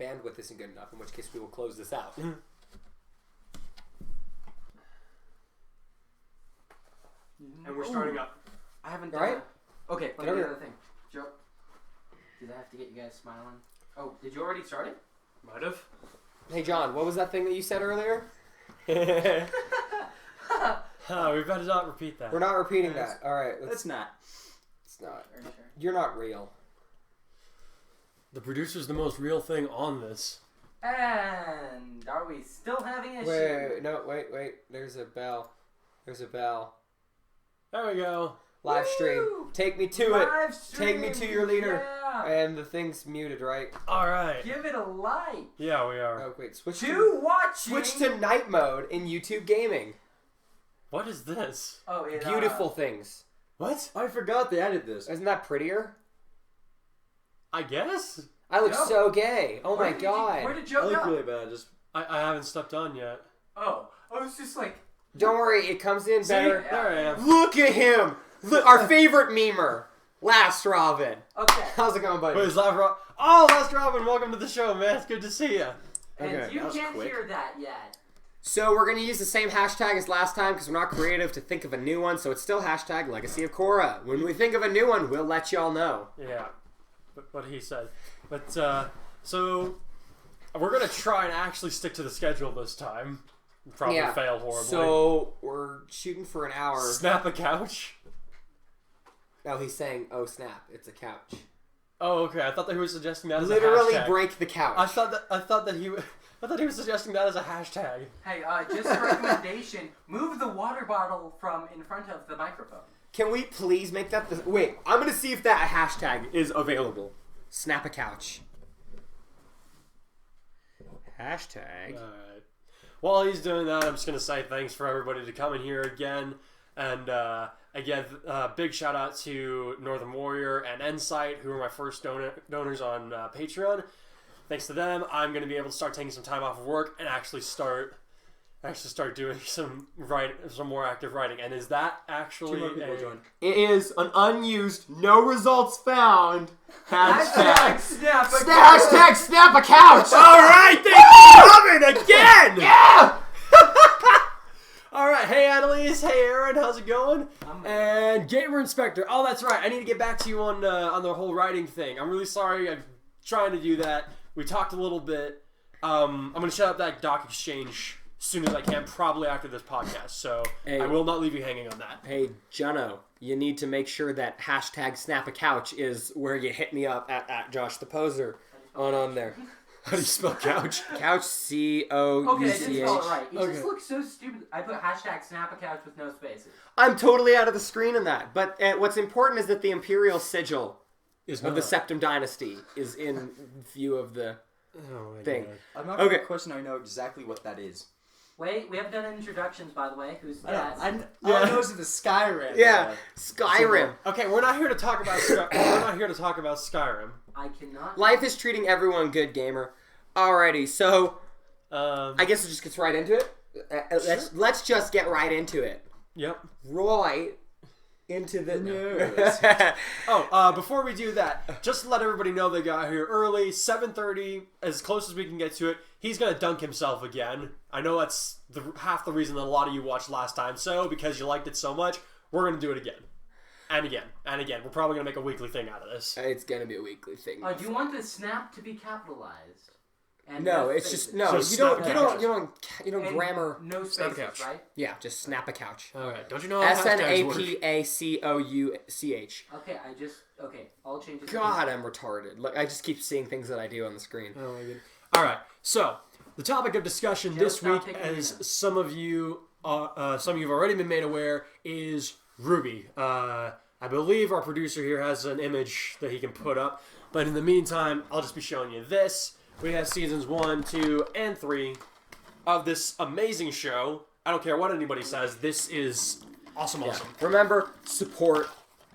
bandwidth isn't good enough, in which case we will close this out. And we're starting up. I haven't done Right? it. Okay, let me do the other thing. Joe, did I have to get you guys smiling? Oh, did you already start it? Might have. Hey, John, what was that thing that you said earlier? We better not repeat that. We're not repeating that. All right. It's not. It's not. Are you sure? You're not real. The producer's the most real thing on this. And are we still having issues? Wait. There's a bell. There we go. Live stream. Woo! Take me to Live it. stream, Take me to your leader. Yeah. And the thing's muted, right? All right. Give it a like. Yeah, we are. Oh, wait. Switch Watching. to night mode in YouTube gaming. What is this? Oh, it, Beautiful things. What? I forgot they added this. Isn't that prettier? I guess. I look Yo. so gay. Oh Where my did god. where did I Joe look go? really bad. Just I haven't stepped on yet. Oh, I was just like, Don't worry, it comes in better. There I am. Look at him! Look, our favorite memer. Last Robin. okay. How's it going, buddy? Wait, is Last Robin? Oh, Last Robin, welcome to the show, man. It's good to see you. And Okay, you that was can't quick. hear that yet. So we're going to use the same hashtag as last time because we're not creative to think of a new one, so it's still hashtag Legacy of Korra. When we think of a new one, we'll let y'all know. Yeah, but what he said. But so we're gonna try and actually stick to the schedule this time. Probably fail horribly. So we're shooting for an hour. Snap a couch. Oh, he's saying, oh snap, it's a couch. Oh, okay. I thought that he was suggesting that as Literally a hashtag. break the couch. I thought that he was suggesting that as a hashtag. Hey, just a recommendation: move the water bottle from in front of the microphone. Can we please make that the... Wait, I'm going to see if that hashtag is available. Snap a couch. Hashtag. Alright. While he's doing that, I'm just going to say thanks for everybody to come in here again. And again, big shout out to Northern Warrior and Insight, who were my first donors on Patreon. Thanks to them, I'm going to be able to start taking some time off of work and actually start doing some more active writing. And is that actually 2 more people join. It is an unused, no results found. Hashtag Hashtag snap a snap a couch. All right, thank you for coming again. Yeah. All right, hey Annalise, hey Aaron, how's it going? And Gamer Inspector. Oh, that's right. I need to get back to you on the whole writing thing. I'm really sorry. I'm trying to do that. We talked a little bit. I'm gonna shut up that doc exchange as soon as I can, probably after this podcast. So Hey. I will not leave you hanging on that. Hey, Jono, you need to make sure that hashtag snap a couch is where you hit me up at Josh the Poser on there. How do you spell couch? Couch, C-O-U-C-H. Okay, I didn't spell it right. It Okay. just looks so stupid. I put hashtag snap a couch with no spaces. I'm totally out of the screen in that. But what's important is that the Imperial Sigil Is of the Septim Dynasty is in view of the oh my thing. God. I'm not going Okay. to question. I know exactly what that is. Wait, we haven't done introductions, by the way. Who's that? All I know is the Skyrim. Yeah, Skyrim. Okay, we're not here to talk about we're not here to talk about Skyrim. I cannot. Life is treating everyone good, gamer. Alrighty, so I guess it just gets right into it. Let's just get right into it. Yep. Right into the News. Oh, before we do that, just to let everybody know they got here early, 7:30, as close as we can get to it. He's gonna dunk himself again. I know that's half the reason that a lot of you watched last time. So because you liked it so much, we're gonna do it again, and again, and again. We're probably gonna make a weekly thing out of this. It's gonna be a weekly thing. Do you want the snap to be capitalized? And No, it's spaces? just no. Just You snap don't. a You couch. don't And grammar. No Snap a spaces, couch. right? Yeah, just snap a couch. All right. Don't you know how hashtags work? SNAPACOUCH. Okay, I'll change it. God, I'm retarded. Look, I just keep seeing things that I do on the screen. Oh my god. All right. So the topic of discussion this stop week, taking as minutes. some of you have already been made aware, is RWBY. I believe our producer here has an image that he can put up, but in the meantime, I'll just be showing you this. We have seasons 1, 2, and 3 of this amazing show. I don't care what anybody says. This is awesome. Remember, support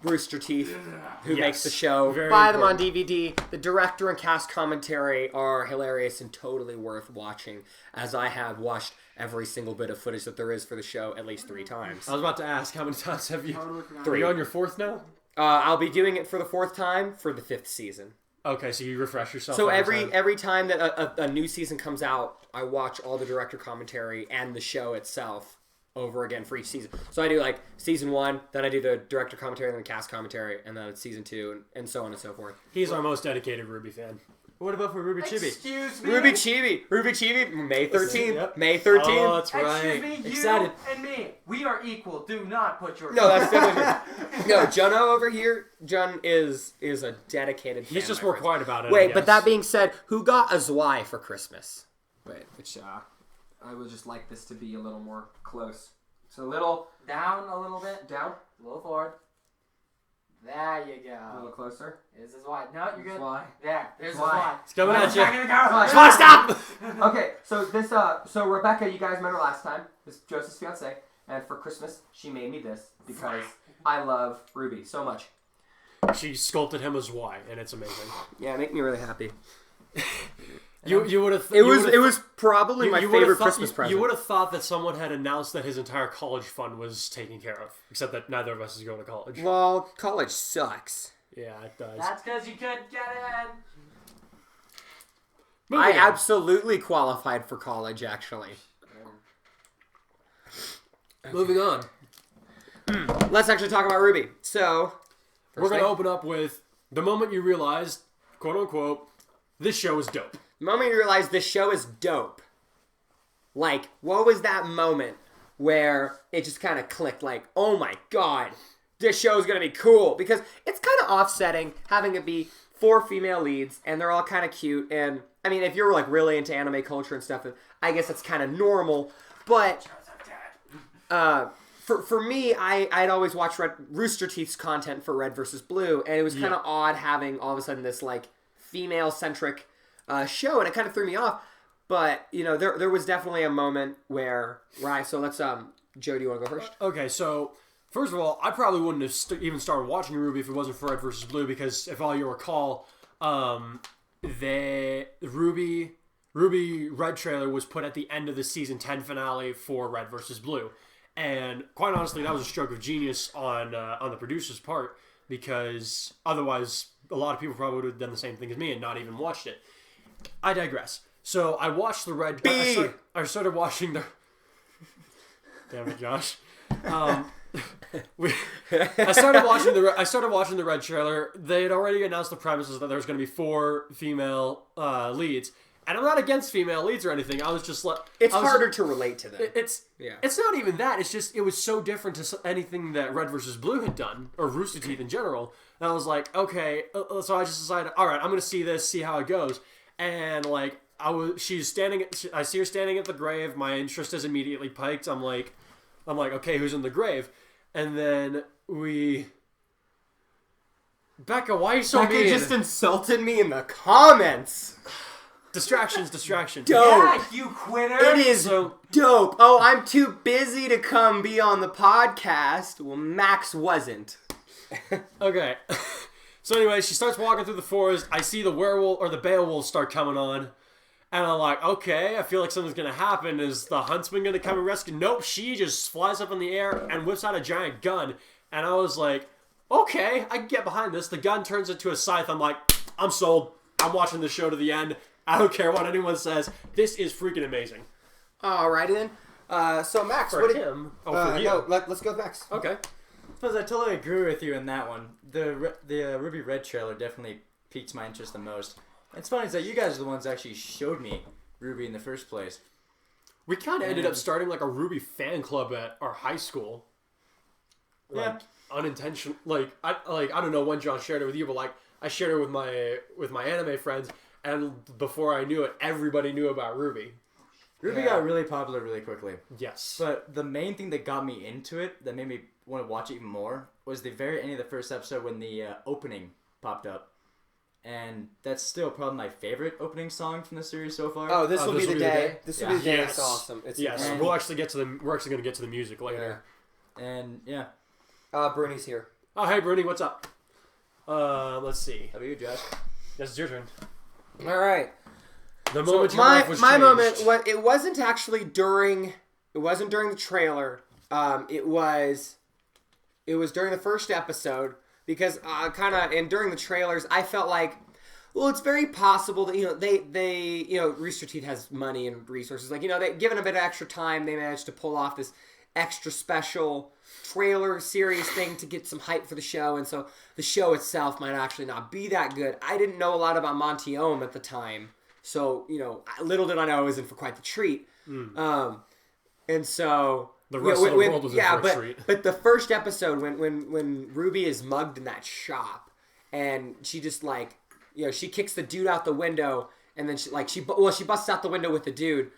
Rooster Teeth, who Yes. makes the show. Very Buy them on important. DVD. The director and cast commentary are hilarious and totally worth watching, as I have watched every single bit of footage that there is for the show at least 3 times. I was about to ask, how many times have you? Totally forgot. Are you on your 4th now? I'll be doing it for the 4th time for the 5th season. Okay, so you refresh yourself. So time. every time that a new season comes out, I watch all the director commentary and the show itself over again for each season. So I do like season 1, then I do the director commentary, then the cast commentary, and then it's season 2, and so on and so forth. He's our most dedicated RWBY fan. What about for RWBY Chibi? Excuse me. RWBY Chibi, May 13th. Yep. May 13th. Oh, that's right. Excuse me, you Excited. and me. We are equal. Do not put your... No, that's definitely true. No, Jono over here, Jun is a dedicated fan. He's just my more friends. quiet about it. I Wait, but guess. that being said, who got a Zwei for Christmas? Wait, which I would just like this to be a little more close. So a little Down a little bit. down, A little forward. There you a little go. closer. This is why. No, you're good. Zwei. There. There's the Zwei. why. It's coming at you. Back in the car. Zwei, stop! Okay, so this so Rebecca, you guys met her last time. This is Joseph's fiance, and for Christmas she made me this because I love RWBY so much. She sculpted him as Y, and it's amazing. Yeah, it made me really happy. You would have. It was probably my favorite Christmas present. You would have thought that someone had announced that his entire college fund was taken care of, except that neither of us is going to college. Well, college sucks. Yeah, it does. That's because you couldn't get in. I absolutely qualified for college, actually. Moving on. Let's actually talk about RWBY. So, We're going to open up with the moment you realized, quote unquote, this show is dope. the moment you realize this show is dope. Like, what was that moment where it just kind of clicked? Like, oh my god, this show is going to be cool. Because it's kind of offsetting having it be 4 female leads, and they're all kind of cute. And, I mean, if you're, like, really into anime culture and stuff, I guess it's kind of normal. But, for me, I'd always watched Rooster Teeth's content for Red vs. Blue, and it was kind of odd having all of a sudden this, like, female-centric show, and it kind of threw me off. But, you know, there was definitely a moment where so let's, Joe, do you want to go first? Okay, so, first of all, I probably wouldn't have even started watching RWBY if it wasn't for Red vs. Blue, because if all you recall, the RWBY Red trailer was put at the end of the season 10 finale for Red vs. Blue. And quite honestly, that was a stroke of genius on the producer's part, because otherwise a lot of people probably would have done the same thing as me and not even watched it. I digress. So I watched the Red... I started watching the... Damn it, Josh. I started watching the Red trailer. They had already announced the premises that there was going to be 4 female leads. And I'm not against female leads or anything. I was just like... It's harder to relate to them. It's not even that. It's just, it was so different to anything that Red vs. Blue had done, or Rooster Teeth in general. And I was like, okay. So I just decided, all right, I'm going to see this, see how it goes. And, like, I see her standing at the grave. My interest is immediately piked. I'm like, okay, who's in the grave? And then Becca, why are you so mean? Becca just insulted me in the comments. Distractions. Dope. Yeah, you quitter. It is dope. Oh, I'm too busy to come be on the podcast. Well, Max wasn't. Okay. So anyway, she starts walking through the forest. I see the werewolf or the Beowulf start coming on. And I'm like, okay, I feel like something's going to happen. Is the huntsman going to come and rescue? Nope, she just flies up in the air and whips out a giant gun. And I was like, okay, I can get behind this. The gun turns into a scythe. I'm like, I'm sold. I'm watching the show to the end. I don't care what anyone says. This is freaking amazing. Alrighty then. So Max, For what did him. For you. No, let's go with Max. Okay. Because I totally agree with you in that one. The RWBY Red trailer definitely piqued my interest the most. It's funny is that you guys are the ones that actually showed me RWBY in the first place. We kind of ended up starting like a RWBY fan club at our high school. Like, unintentional. I don't know when John shared it with you, but like I shared it with my anime friends, and before I knew it, everybody knew about RWBY. RWBY got really popular really quickly. Yes. But the main thing that got me into it, that made me want to watch it even more, was the very end of the first episode when the opening popped up. And that's still probably my favorite opening song from the series so far. Oh, this will be the day. This will be the day. Yes. It's awesome. It's yes. incredible. We're actually going to get to the music later. And yeah. Bruni's here. Oh, hey, Bruni, what's up? Let's see. How about you, Josh? Yes, it's your turn. All right. The moment your my life was my changed. moment. It wasn't actually during. It wasn't during the trailer. It was during the first episode because and during the trailers I felt like well, it's very possible that, they Rooster Teeth has money and resources. Like, they given a bit of extra time, they managed to pull off this extra special trailer series thing to get some hype for the show, and so the show itself might actually not be that good. I didn't know a lot about Monty Ohm at the time, so, little did I know I was in for quite the treat. And so... The rest of the world was in for a treat. But the first episode, when Ruby is mugged in that shop, and she just, like, she kicks the dude out the window, and then she busts out the window with the dude,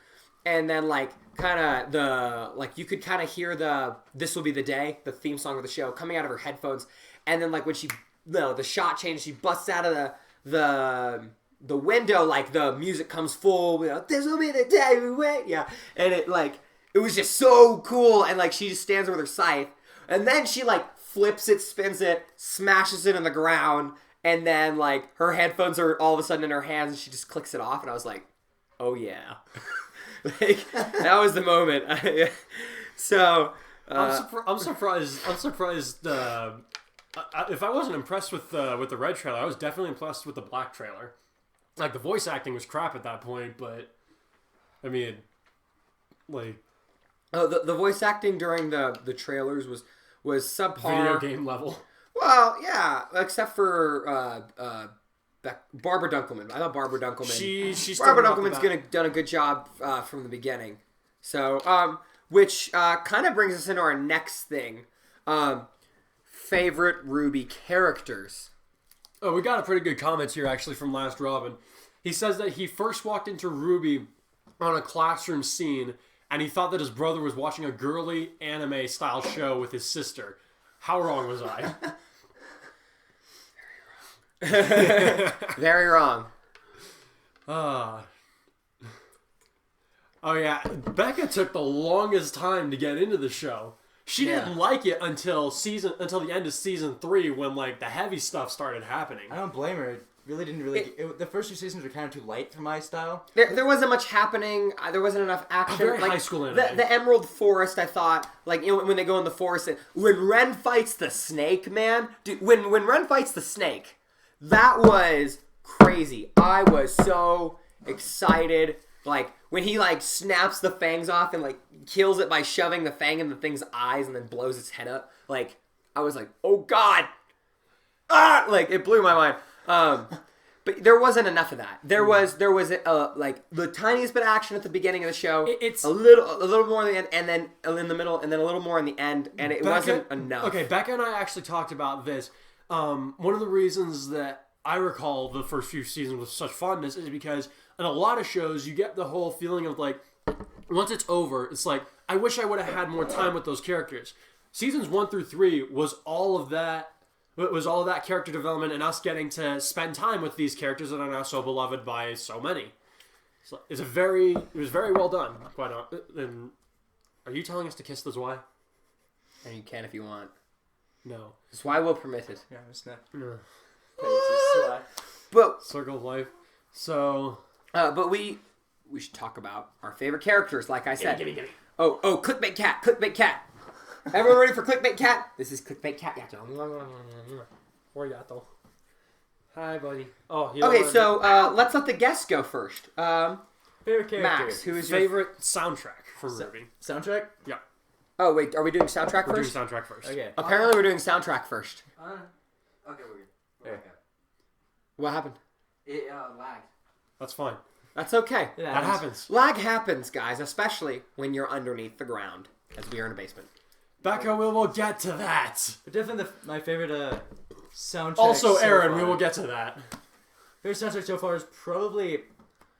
and then, like, kind of you could kind of hear the "This Will Be the Day," the theme song of the show, coming out of her headphones, and then, like, when the shot changes, she busts out of the window, like, the music comes full, "This will be the day we wait," and it was just so cool, and, like, she just stands there with her scythe, and then she, like, flips it, spins it, smashes it in the ground, and then, like, her headphones are all of a sudden in her hands, and she just clicks it off, and I was like, oh yeah. Like, that was the moment. So... I'm surprised. If I wasn't impressed with the red trailer, I was definitely impressed with the black trailer. Like, the voice acting was crap at that point, but I mean, like, the voice acting during the trailers was subpar. video game level. Well, yeah, except for Barbara Dunkelman. I thought Barbara Dunkelman. She's Barbara Dunkelman's done a good job from the beginning. So, which kind of brings us into our next thing. Favorite RWBY characters. Oh, we got a pretty good comment here, actually, from Last Robin. He says that he first walked into RWBY on a classroom scene, and he thought that his brother was watching a girly anime-style show with his sister. How wrong was I? Very wrong. Oh yeah, Becca took the longest time to get into the show. She didn't like it until the end of season 3, when, like, the heavy stuff started happening. I don't blame her. It really didn't the first 2 seasons were kind of too light for my style. There wasn't much happening. There wasn't enough action. Very high school anime. The Emerald Forest, I thought, like, when they go in the forest, and when Ren fights the snake, man, dude, when Ren fights the snake, that was crazy. I was so excited. Like, when he, like, snaps the fangs off and, like, kills it by shoving the fang in the thing's eyes and then blows its head up. Like, I was like, oh god! Ah! Like, it blew my mind. But there wasn't enough of that. There was like, the tiniest bit of action at the beginning of the show. It's a little more in the end, and then in the middle, and then a little more in the end, and it wasn't enough. Okay, Becca and I actually talked about this. One of the reasons that I recall the first few seasons with such fondness is because in a lot of shows, you get the whole feeling of, like, once it's over, it's like, I wish I would have had more time with those characters. Seasons 1 through 3 was all of that character development and us getting to spend time with these characters that are now so beloved by so many. So it was very well done. Quite honestly. And are you telling us to kiss the Zwei? And you can if you want. No. Zwei will permit it. Yeah, it's not. No. But Circle of Life. So... but we should talk about our favorite characters, like I said. Gimme. Oh, Clickbait Cat. Everyone ready for Clickbait Cat? This is Clickbait Cat. Oriato. Hi, buddy. Oh, okay, so let's let the guests go first. Favorite character. Max, who is your favorite soundtrack for RWBY? Soundtrack? Yeah. Oh, wait, are we doing soundtrack We're first? doing soundtrack first. Okay. Apparently we're doing soundtrack first. Okay, we're good. We're okay. What happened? It lagged. That's fine. That's okay. Yeah, That happens. Lag happens, guys, especially when you're underneath the ground, as we are in a basement. Becca, we will get to that. But definitely my favorite soundtrack. Also, so Aaron, far. we will get to that. Favorite soundtrack so far is probably...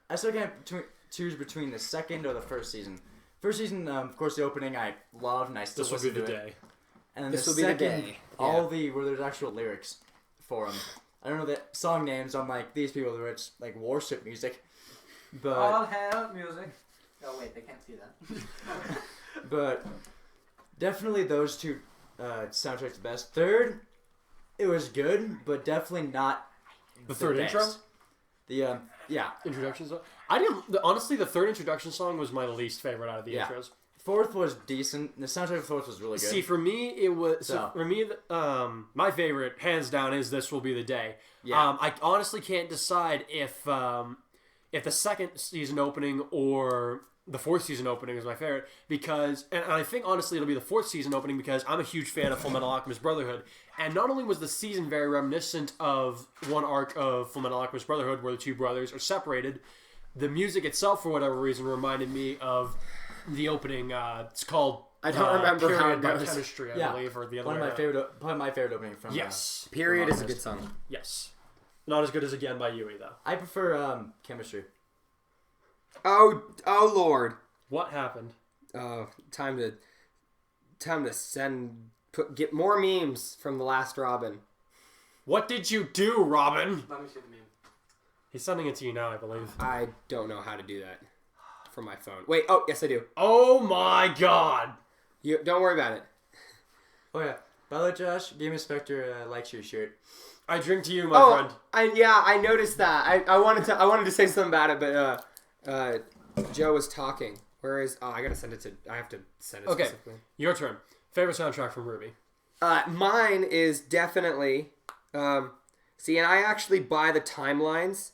I still can't choose between the second or the first season. First season, of course, the opening I loved, and I still This will listen be the to it. day. And then This the will be the second, day. all where there's actual lyrics for them. I don't know the song names. I'm like, these people who it's like worship music. But All hell music. Oh wait, they can't see that. but definitely those two soundtracks the best. Third, it was good, but definitely not The third best. intro? Yeah. Introduction song? I didn't... Honestly, the third introduction song was my least favorite out of the intros. Fourth was decent. The soundtrack of fourth was really good. See, for me, it was. So. For me, my favorite, hands down, is "This Will Be the Day." Yeah. I honestly can't decide if the second season opening or the fourth season opening is my favorite because, and I think honestly it'll be the fourth season opening because I'm a huge fan of Fullmetal Alchemist Brotherhood, and not only was the season very reminiscent of one arc of Fullmetal Alchemist Brotherhood where the two brothers are separated, the music itself for whatever reason reminded me of the opening. It's called I don't remember how it Period by goes. Chemistry, I believe, or the other One way of my favorite opening from. Yes. Period from is a good Alchemist. song. Yes. Not as good as Again by Yui, though. I prefer chemistry. Oh Lord. What happened? Time to get more memes from the last Robin. What did you do, Robin? Let me see the meme. He's sending it to you now, I believe. I don't know how to do that from my phone. Wait, oh yes I do. Oh my god! You don't worry about it. Oh yeah. By the way, Josh, Game Inspector likes your shirt. I drink to you, my friend. I noticed that. I wanted to say something about it, but Joe was talking. Where is? Oh, I have to send it Okay, specifically. your turn. Favorite soundtrack from RWBY? Mine is definitely. See, and I actually buy the timelines,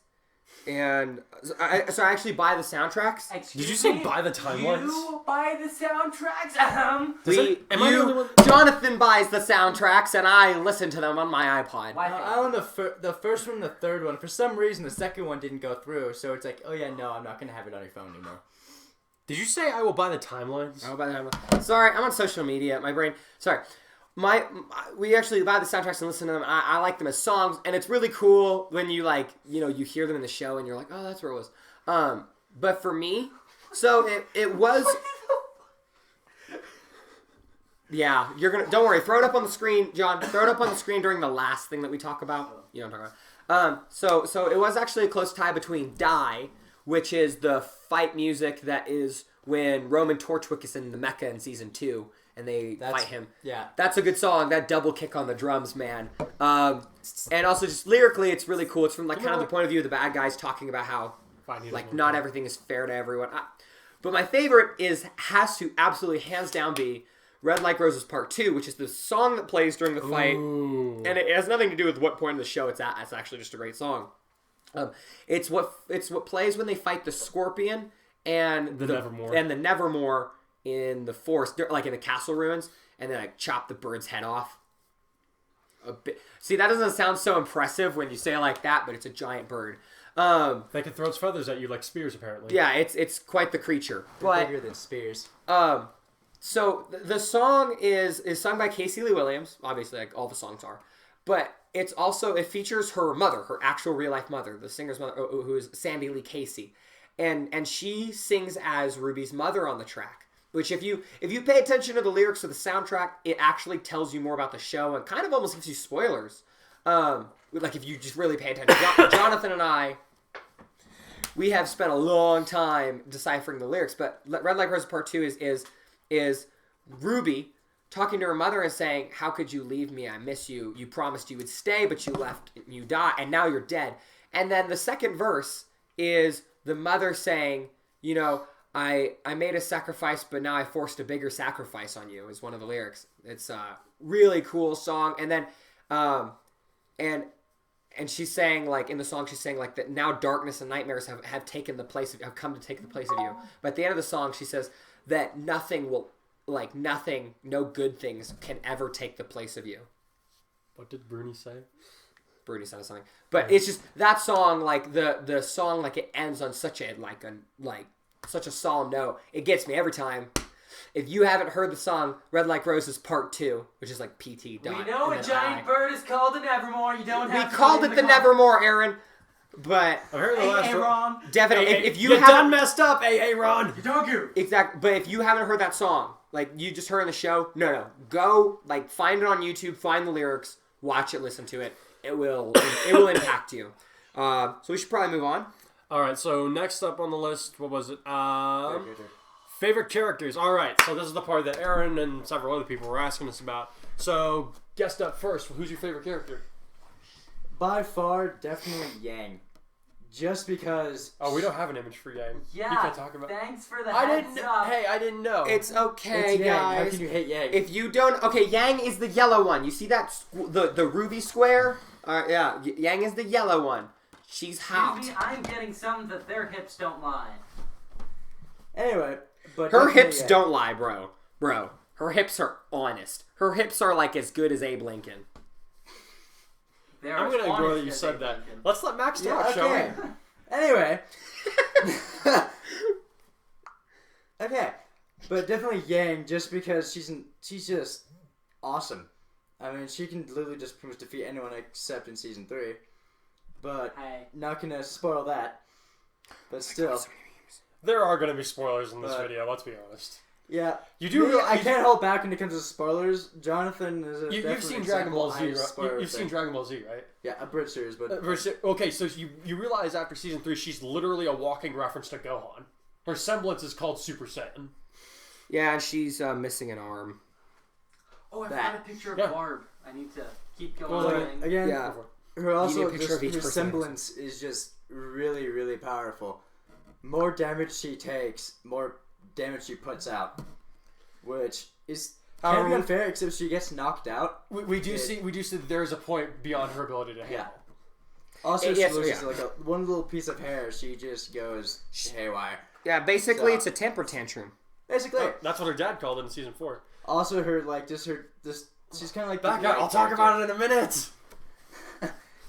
and I actually buy the soundtracks. Excuse Did you say me? buy the timelines? You buy the soundtracks? Am I the only one? Jonathan buys the soundtracks, and I listen to them on my iPod. Why? I own the first one and the third one. For some reason, the second one didn't go through, so it's like, oh yeah, no, I'm not going to have it on your phone anymore. Did you say I will buy the timelines? Oh, by the time. Sorry, I'm on social media. My brain. Sorry. We actually buy the soundtracks and listen to them. I like them as songs, and it's really cool when you you hear them in the show and you're like, oh, that's where it was. But for me, so it was. Yeah, don't worry. Throw it up on the screen, John. Throw it up on the screen during the last thing that we talk about. You don't talk about. So it was actually a close tie between Die, which is the fight music that is when Roman Torchwick is in the Mecha in season 2 and they fight him. Yeah. That's a good song. That double kick on the drums, man. And also just lyrically, it's really cool. It's from kind of the point of view of the bad guys talking about how not everything is fair to everyone. But my favorite has to absolutely hands down be Red Like Roses Part 2, which is the song that plays during the fight. Ooh. And it has nothing to do with what point in the show it's at. It's actually just a great song. It's what plays when they fight the Scorpion and the Nevermore. And the Nevermore in the forest, like in the castle ruins, and then chop the bird's head off. See, that doesn't sound so impressive when you say it like that, but it's a giant bird. They can throw its feathers at you like spears, apparently. Yeah, it's quite the creature. But bigger than spears. So the song is sung by Casey Lee Williams, obviously, like all the songs are, but it features her mother, her actual real life mother, the singer's mother, who is Sandy Lee Casey, and she sings as Ruby's mother on the track. Which if you pay attention to the lyrics of the soundtrack, it actually tells you more about the show and kind of almost gives you spoilers. Like if you just really pay attention. Jonathan and I, we have spent a long time deciphering the lyrics, but Red Like Roses Part 2 is Ruby talking to her mother and saying, how could you leave me? I miss you. You promised you would stay, but you left, you died, and now you're dead. And then the second verse is the mother saying, I made a sacrifice, but now I forced a bigger sacrifice on you, is one of the lyrics. It's a really cool song. And then, and she's saying, like, in the song, she's saying, like, that now darkness and nightmares have come to take the place of you. But at the end of the song, she says that no good things can ever take the place of you. What did Bruni say? Bruni said something. But it's just, that song, like, the song, like, it ends on such a solemn note. It gets me every time. If you haven't heard the song Red Like Roses Part 2, which is like PT. We know a giant bird is called the Nevermore. You don't have to. We called it the Nevermore, Aaron. But I heard the last Ron. definitely, if you haven't done messed up, hey Ron. You don't go. Exactly. But if you haven't heard that song, like you just heard in the show, no, go find it on YouTube, find the lyrics, watch it, listen to it. It will impact you. So we should probably move on. All right, so next up on the list, what was it? Favorite characters. All right, so this is the part that Aaron and several other people were asking us about. So, guest up first. Who's your favorite character? By far, definitely Yang. just because. Oh, we don't have an image for Yang. Yeah. You can't talk about. Thanks for the I heads didn't. up. Hey, I didn't know. It's okay, It's Yang. guys. How can you hate Yang? If you don't, okay, Yang is the yellow one. You see that the RWBY square? Yeah, Yang is the yellow one. She's hot. Excuse me, I'm getting some that their hips don't lie. Anyway, but Her definitely hips Yang. don't lie, bro. Bro, her hips are honest. Her hips are like as good as Abe Lincoln. They're I'm as gonna ignore honest that you as said they that. can. Let's let Max Yeah, talk, shall okay. we? Anyway. Okay, but definitely Yang, just because she's just awesome. I mean, she can literally just pretty much defeat anyone except in season 3. But Hey. not gonna spoil that. But still, There are gonna be spoilers in this But- video. Let's be honest. yeah. You do. Me, I can't hold back when it comes to spoilers. Jonathan is a You've definite seen Dragon Ball Z, example. I right? spoil You've seen things. Dragon Ball Z, right? Yeah, a Brit series, but Okay, so you realize after season 3, she's literally a walking reference to Gohan. Her semblance is called Super Saiyan. Yeah, and she's missing an arm. Oh, I That. found a picture of Yeah. Barb. I need to keep going. Well, going. again, Yeah. her also You need a picture just of each her person. semblance is just really, really powerful. More damage she takes, more damage she puts out, which is kind of However, unfair. Except she gets knocked out. we do see that there is a point beyond her ability to handle. Also, Yes, she loses yeah. like one little piece of hair. She just goes haywire. Yeah, basically So- it's a temper tantrum. Basically, That's what her dad called it in season 4. also her like just her this. She's kind of like Back the up. light I'll talk character. about it in a minute.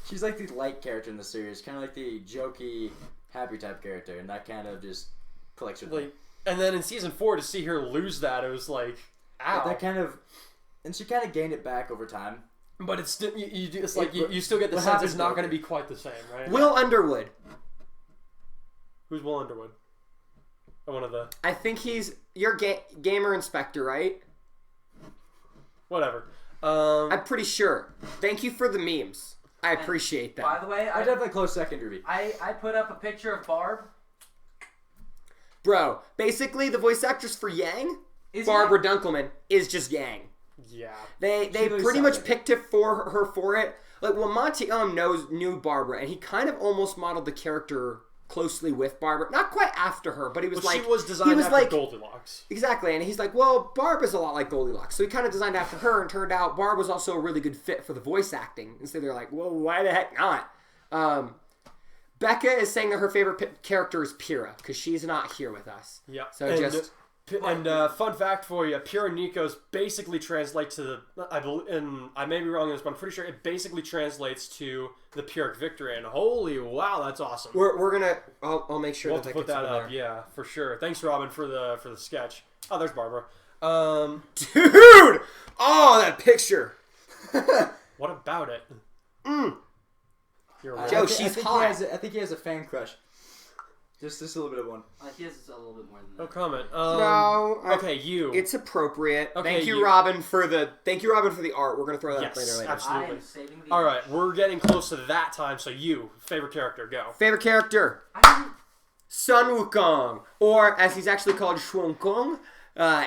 She's like the light character in the series, kind of like the jokey, happy type character, and that kind of just collects her. Like, and then in season 4, to see her lose that, it was like, ow. That kind of, and she kind of gained it back over time. But it's still it's like It- you still get the what sense happens it's not though? going to be quite the same, right? Will Underwood. Who's Will Underwood? One of the I think he's your gamer inspector, right? whatever. I'm pretty sure. Thank you for the memes. I appreciate By that. the way, I definitely close second, Ruby. I put up a picture of Barb. Bro, basically the voice actress for Yang, Is Barbara Dunkelman, is just Yang. Yeah. They really pretty sounds much like picked it for her for it. Like, well, Monty knew Barbara, and he kind of almost modeled the character closely with Barbara. Not quite after her, but he was Well, like... she was designed he was after like, Goldilocks. Exactly, and he's like, well, Barb is a lot like Goldilocks. So he kind of designed after her, and turned out Barb was also a really good fit for the voice acting. And so they're like, well, why the heck not? Becca is saying that her favorite character is Pyrrha, because she's not here with us. Yeah. So and, just... fun fact for you, Pure Nikos basically translates to the I believe, and I may be wrong on this, but I'm pretty sure it basically translates to the Pyrrhic victory. And holy wow, that's awesome. We're gonna... I'll make sure We'll that put gets that over up, there. yeah, for sure. Thanks, Robin, for the sketch. Oh, there's Barbara. Dude! Oh, that picture! What about it? You're right. Joe, I she's think hot. I think he has a fan crush. Just a little bit of one. He has a little bit more than that. No comment. No, Okay, you. It's appropriate. Okay, Thank you, you- Robin, for the art. We're gonna throw that up Yes, later. I absolutely. am saving the. All right, we're getting close to that time. So you, favorite character, go. Favorite character: I Sun Wukong, or as he's actually called, Shuang Kong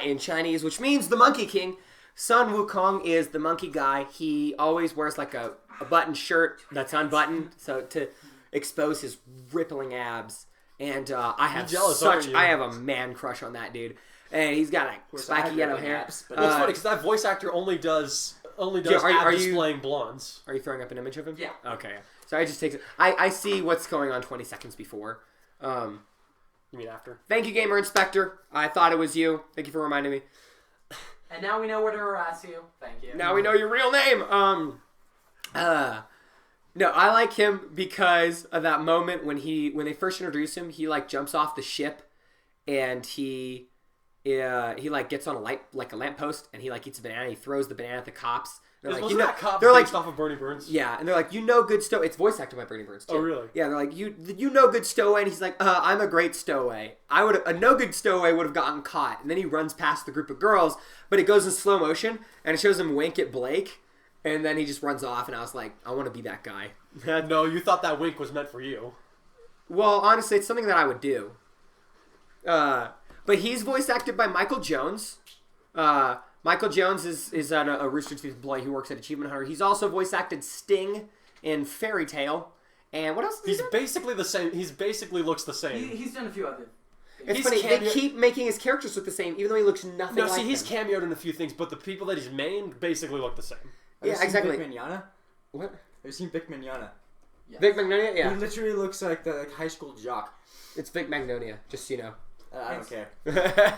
in Chinese, which means the Monkey King. Sun Wukong is the monkey guy. He always wears like a button shirt that's unbuttoned, so to expose his rippling abs. And I have jealous, aren't you? I have a man crush on that dude. And he's got like course, I spiky have yellow rippling hair. abs, but- Well, it's funny because that voice actor only does Yeah, are ab you- displaying blondes. Are you throwing up an image of him? Yeah. Okay. So I just take it. I see what's going on 20 seconds before. You mean after? Thank you, Gamer Inspector. I thought it was you. Thank you for reminding me. And now we know where to harass you. Thank you. Now we know your real name. No, I like him because of that moment when they first introduce him, he like jumps off the ship and he like gets on a lamppost and he like eats a banana. He throws the banana at the cops. They're like, Wasn't that cop they're like, based off of Bernie Burns? yeah, and they're like, you know, good stow. It's voice acted by Bernie Burns too. Oh, really? Yeah, they're like, you know, good stowaway, and he's like, I'm a great stowaway. A no good stowaway would have gotten caught, and then he runs past the group of girls, but it goes in slow motion, and it shows him wink at Blake, and then he just runs off, and I was like, I want to be that guy. No, you thought that wink was meant for you. Well, honestly, it's something that I would do. But he's voice acted by Michael Jones. Michael Jones is a Rooster Teeth employee who works at Achievement Hunter. He's also voice acted Sting in Fairy Tale And what else? He's basically the same. He's basically looks the same. He's done a few other. It's he's funny. cameo- They keep making his characters look the same, even though he looks nothing No, like see, he's them. cameoed in a few things, but the people that he's main basically look the same. Have you Yeah, seen exactly. Vic Mignogna? What? Have you seen Vic Mignogna? Yes. Vic Magnolia? Yeah. He literally looks like the high school jock. It's Vic Magnolia, just so you know. I don't care.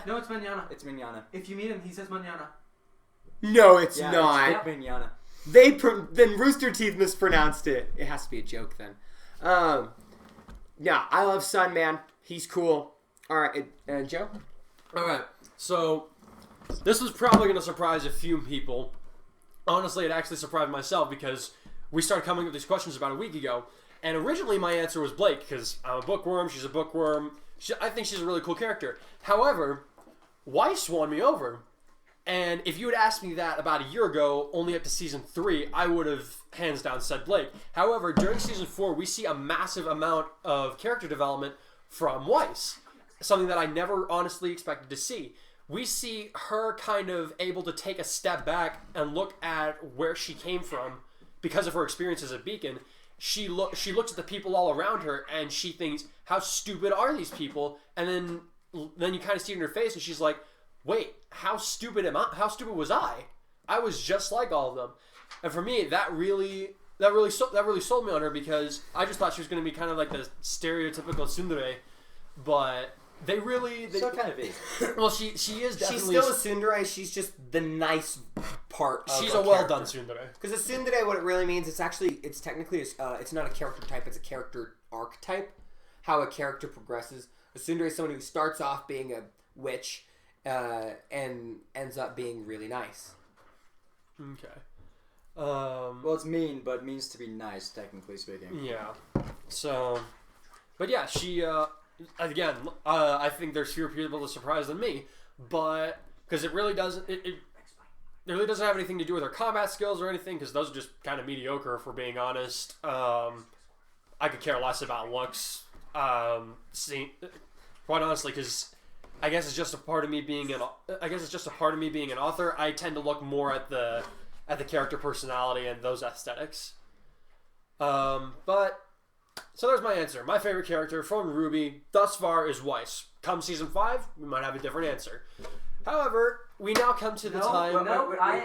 No, it's Manana. It's Mignogna. If you meet him, he says Manana. No, it's Yeah, not. It's Vic Mignogna. Then Rooster Teeth mispronounced it. It has to be a joke then. Yeah, I love Sun, man. He's cool. All right, Joe? All right, so this was probably going to surprise a few people. Honestly, it actually surprised myself because we started coming up with these questions about a week ago, and originally my answer was Blake because I'm a bookworm, she's a bookworm. I think she's a really cool character. However, Weiss won me over, and if you had asked me that about a year ago, only up to season 3, I would have hands down said Blake. However, during season 4, we see a massive amount of character development from Weiss. Something that I never honestly expected to see. We see her kind of able to take a step back and look at where she came from because of her experiences at Beacon. She looks at the people all around her and she thinks, how stupid are these people? And then you kind of see it in her face and she's like, wait, how stupid am I? How stupid was I? I was just like all of them. And for me, that really sold me on her because I just thought she was going to be kind of like the stereotypical tsundere, but they So kind of is. well, she is definitely. She's still a tsundere. She's just the nice part of She's a a well done character. tsundere. Because a tsundere, what it really means, it's technically, it's not a character type, it's a character archetype. How a character progresses. A tsundere is someone who starts off being a witch, and ends up being really nice. Okay. Well, it's mean, but means to be nice, technically speaking. Yeah. So, but yeah, she. Again, I think there's fewer people to surprise than me, but because it really doesn't. It really doesn't have anything to do with her combat skills or anything, because those are just kind of mediocre, if we're being honest. I could care less about looks. Quite honestly, because I guess it's just a part of me being an author. I tend to look more at the character personality and those aesthetics. But so there's my answer. My favorite character from RWBY thus far is Weiss. Come season 5, we might have a different answer. However, we now come to the time. I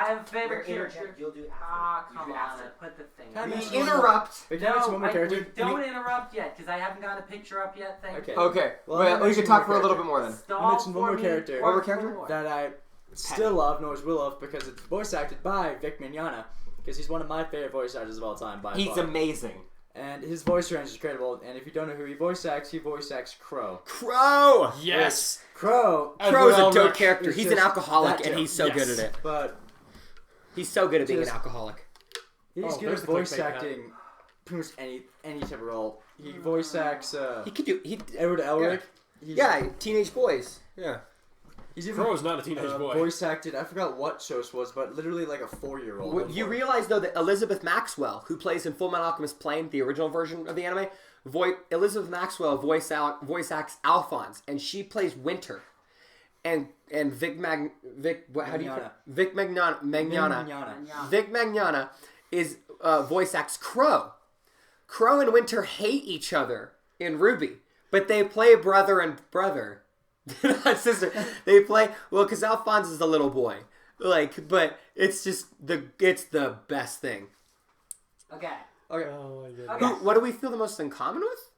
have a favorite Interject, character. you'll do it Come You on, do it. put the thing. Can I We mention one more- interrupt. Wait, can I mention one more character? Don't interrupt yet, because I haven't got a picture up yet. Thank Okay. you. Okay. Well, Well, I'm we mentioning can talk one for a little character. bit more then. Stall I'll mention one for more me. character. One more character? That I still love, nor will love, because it's voice acted by Vic Mignogna, because he's one of my favorite voice actors of all time by He's far. amazing. And his voice range is incredible. And if you don't know who he voice acts Crow. Crow! Yes. Crow. Crow's a Edward dope Elric character. is He's an just alcoholic, that and dope. he's so Yes. good at it. But He's so good at being an Just- alcoholic. he's Oh, good there's at the voice clickbait, acting pretty much any type of role. He voice acts He could do. Edward Elric. He's, Yeah, teenage boys. Yeah. He's even Crow's not a teenage boy. voice acted. I forgot what show it was, but literally like a 4-year-old. You realize though that Elizabeth Maxwell, who plays in Full Metal Alchemist Plane, the original version of the anime, Elizabeth Maxwell voice acts Alphonse, and she plays Winter. And Vic Magnana. Vic Magnana is voice acts Crow. Crow and Winter hate each other in RWBY, but they play brother and brother. Not sister. They play because Alphonse is a little boy. But it's just it's the best thing. Okay. Okay. Oh my goodness. Okay. What do we feel the most in common with?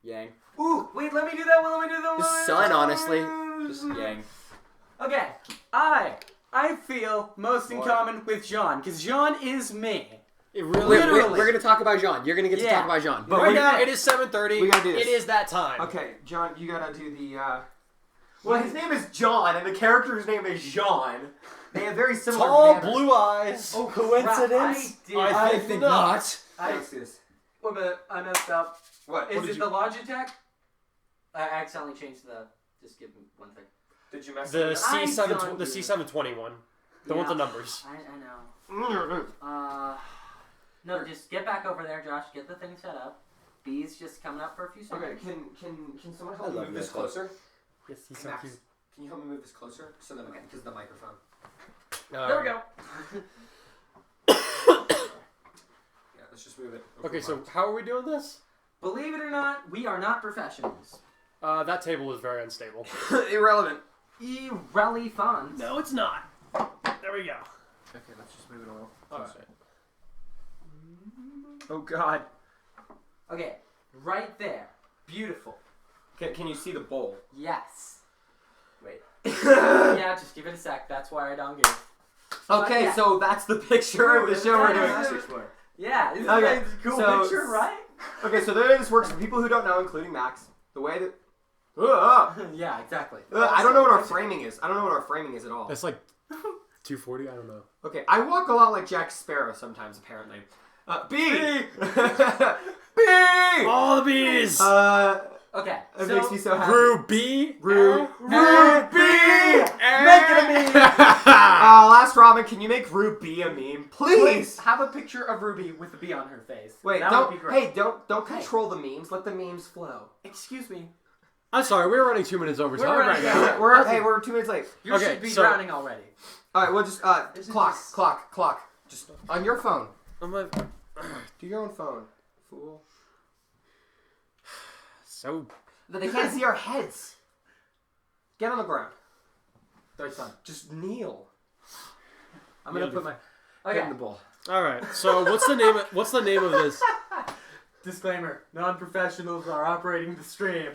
Yang. Ooh, wait, let me do that one. Let me do that The one. sun, honestly. Just Yang. Okay. I feel most in What? common with Jean, because Jean is me. It really. Literally. We're gonna talk about Jean. You're gonna get to Yeah. talk about Jean. Right now, it is 7:30. we gotta do this. It is that time. Okay, John, you gotta do the. Well, his name is John, and the character's name is Jean. They have very similar. Tall manners. blue eyes. Oh, Coincidence? Crap, I I think not. Let's do this. Wait a minute, I messed up. What? Is it the Logitech? I accidentally changed the. Just give me one thing. Did you mess The it don't do C721. The one with the numbers. I know. up? No, just get back over there, Josh. Get the thing set up. B's just coming up for a few Okay, seconds. can someone I help me love move this that. closer? Yes, he's so Max, cute. can you help me move this closer? So that because of the microphone. There we go. Yeah, Let's just move it. over Okay, so box. how are we doing this? Believe it or not, we are not professionals. That table is very unstable. Irrelevant. Irrelevant. No, it's not. There we go. Okay, let's just move it all. Alright. Oh God. Okay, right there. Beautiful. Can you see the bowl? Yes. Wait. Yeah, just give it a sec. That's why I don't give. Okay, yeah. so that's the picture of the show we're doing. Yeah, isn't Okay, that a cool so- picture, right? Okay, so the way this works for people who don't know, including Max, the way that Yeah, exactly. I don't know what our framing is. I don't know what our framing is at all. That's like 240. I don't know. Okay, I walk a lot like Jack Sparrow sometimes, apparently. B. B. All the bees. Okay, It so makes me so happy. Ruby. Ruby. Make it a meme. Last Robin, can you make Ruby a meme, please? Have a picture of Ruby with a bee on her face. Wait, that don't. would be great. Hey, don't control the memes. Let the memes flow. Excuse me. I'm sorry, we're running 2 minutes over time right now. We're 2 minutes late. You Okay, should be so- drowning already. All right, we'll just This is clock, just- clock. Just on your phone. I'm like, Do your own phone, fool. so But they can't see our heads. Get on the ground. Third son. Just kneel. I'm gonna Yeah, put my. Get Okay. in the bowl. all right. So what's the name? What's the name of this? Disclaimer: non-professionals are operating the stream.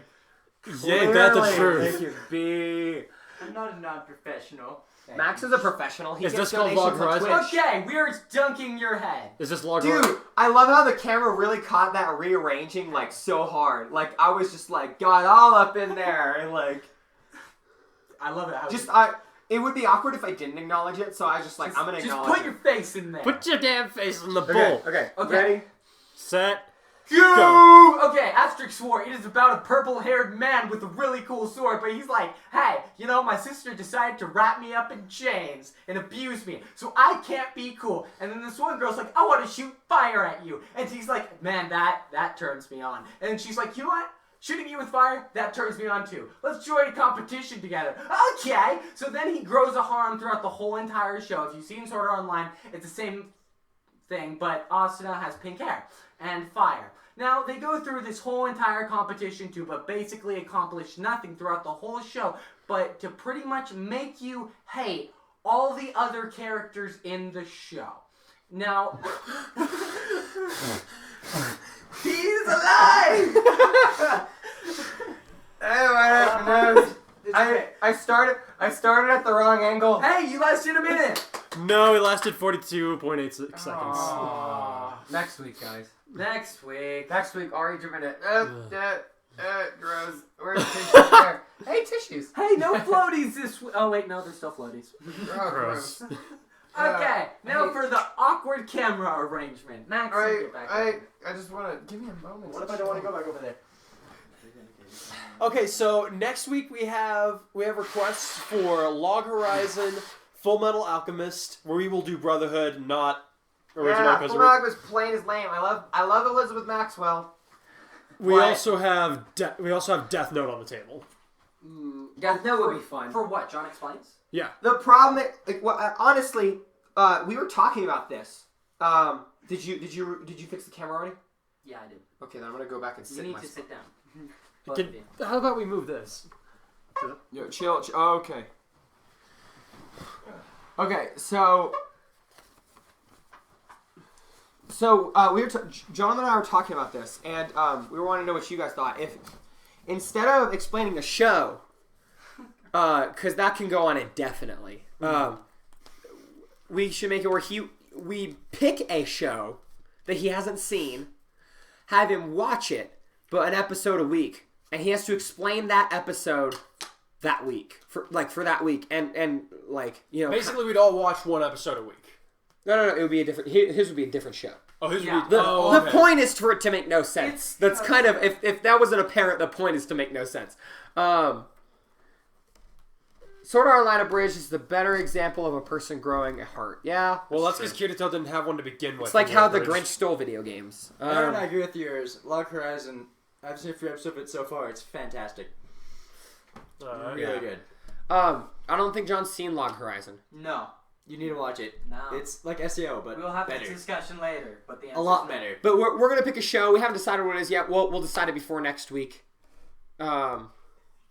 Yeah, that's the Clearly. truth. Thank you, B. I'm not a non-professional. Max is a professional. He Is gets this called donations Log on Horizon? Twitch. Okay, we're dunking your head. Is this log? Dude, I love how the camera really caught that rearranging like so hard. Like I was just like got all up in there and like I love it. How just it would be awkward if I didn't acknowledge it, so I was just like I'm gonna just acknowledge put your face in there. Put your damn face in the bowl. Okay. Okay. Ready? Set. Go! Okay, Asterix swore it is about a purple-haired man with a really cool sword, but he's like, hey, you know, my sister decided to wrap me up in chains and abuse me, so I can't be cool. And then this one girl's like, I want to shoot fire at you. And he's like, man, that turns me on. And then she's like, you know what? Shooting you with fire, that turns me on too. Let's join a competition together. Okay! So then he grows a harm throughout the whole entire show. If you've seen Sword Art Online, it's the same thing, but Asuna has pink hair and fire. Now, they go through this whole entire competition to but basically accomplish nothing throughout the whole show, but to pretty much make you hate all the other characters in the show. Now, he's alive! I started at the wrong angle. Hey, you lasted a minute! No, it lasted 42.8 seconds. Next week, guys. Next week. Next week, Ari minute. Gross. Where's tissues there? Hey, tissues. Hey, no floaties this week. Oh, wait, no, there's still floaties. Oh, Gross. Okay, now for the awkward camera arrangement. Max, you get back over. I just want to give me a moment. What if I don't want to go back over there? Okay, so next week we have requests for Log Horizon, Full Metal Alchemist, where we will do Brotherhood, not original. Yeah, because Fullback was plain as lame. I love Elizabeth Maxwell. we What? also have Death Note on the table. Death Note would be fun. For what? John explains? Yeah. The problem, honestly, we were talking about this. Did you fix the camera already? Yeah, I did. Okay, then I'm gonna go back and You sit. need my to spot. sit down. Both of you. How about we move this? Yo, chill. Oh, okay. Okay, so we were John and I were talking about this, and we were wanting to know what you guys thought. If instead of explaining the show, because that can go on indefinitely, we should make it where we pick a show that he hasn't seen, have him watch it, but an episode a week, and he has to explain that episode that week for that week, and like, you know, Basically, we'd all watch one episode a week. no, it would be a different. His would be a different show. Oh, his Yeah. would be. The point is for it to make no sense. It's- That's kind of if that wasn't apparent, the point is to make no sense. Sword Art Online Bridge is the better example of a person growing a heart. Yeah. Well, that's because Kirito didn't have one to begin with. It's like in how the Bridge. Grinch stole video games. I agree with yours. Log Horizon, I've seen a few episodes of it so far. It's fantastic. Alright. Really good. I don't think John's seen Log Horizon. No. You need to watch it. No. It's like SEO, but We'll have better. this discussion later, but the A answer's lot no. better. But we're gonna pick a show. We haven't decided what it is yet. We'll decide it before next week. All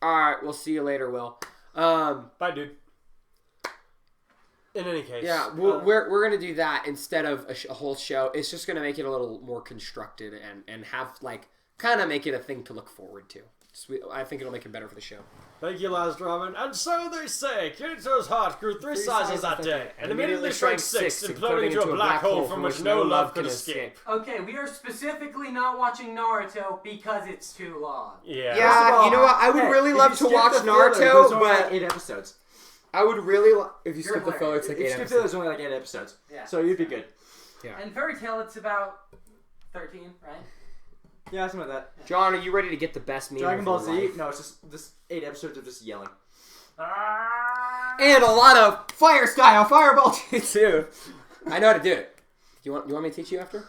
right. We'll see you later, Will. Bye, dude. In any case. Yeah, we're gonna do that instead of a whole show. It's just gonna make it a little more constructed and have like kind of make it a thing to look forward to. I think it'll make it better for the show. Thank you, last Robin. And so they say, Kirito's heart grew 3 sizes that day, and immediately shrank 6, imploding into a black hole from which no love could escape. Okay, we are specifically not watching Naruto because it's too long. Yeah. Yeah, you know what? I would really love to watch Naruto, but 8 episodes. I would really if you You're skip the filler, it's like 8 Skip episodes. Filler is only like 8 episodes. Yeah. So you'd be good. Yeah. And Fairy Tail, it's about 13, right? Yeah, something like that. John, are you ready to get the best meme Dragon of Ball your Z? life? No, it's just 8 episodes of just yelling. And a lot of fire style fireball too. I know how to do it. You want me to teach you after?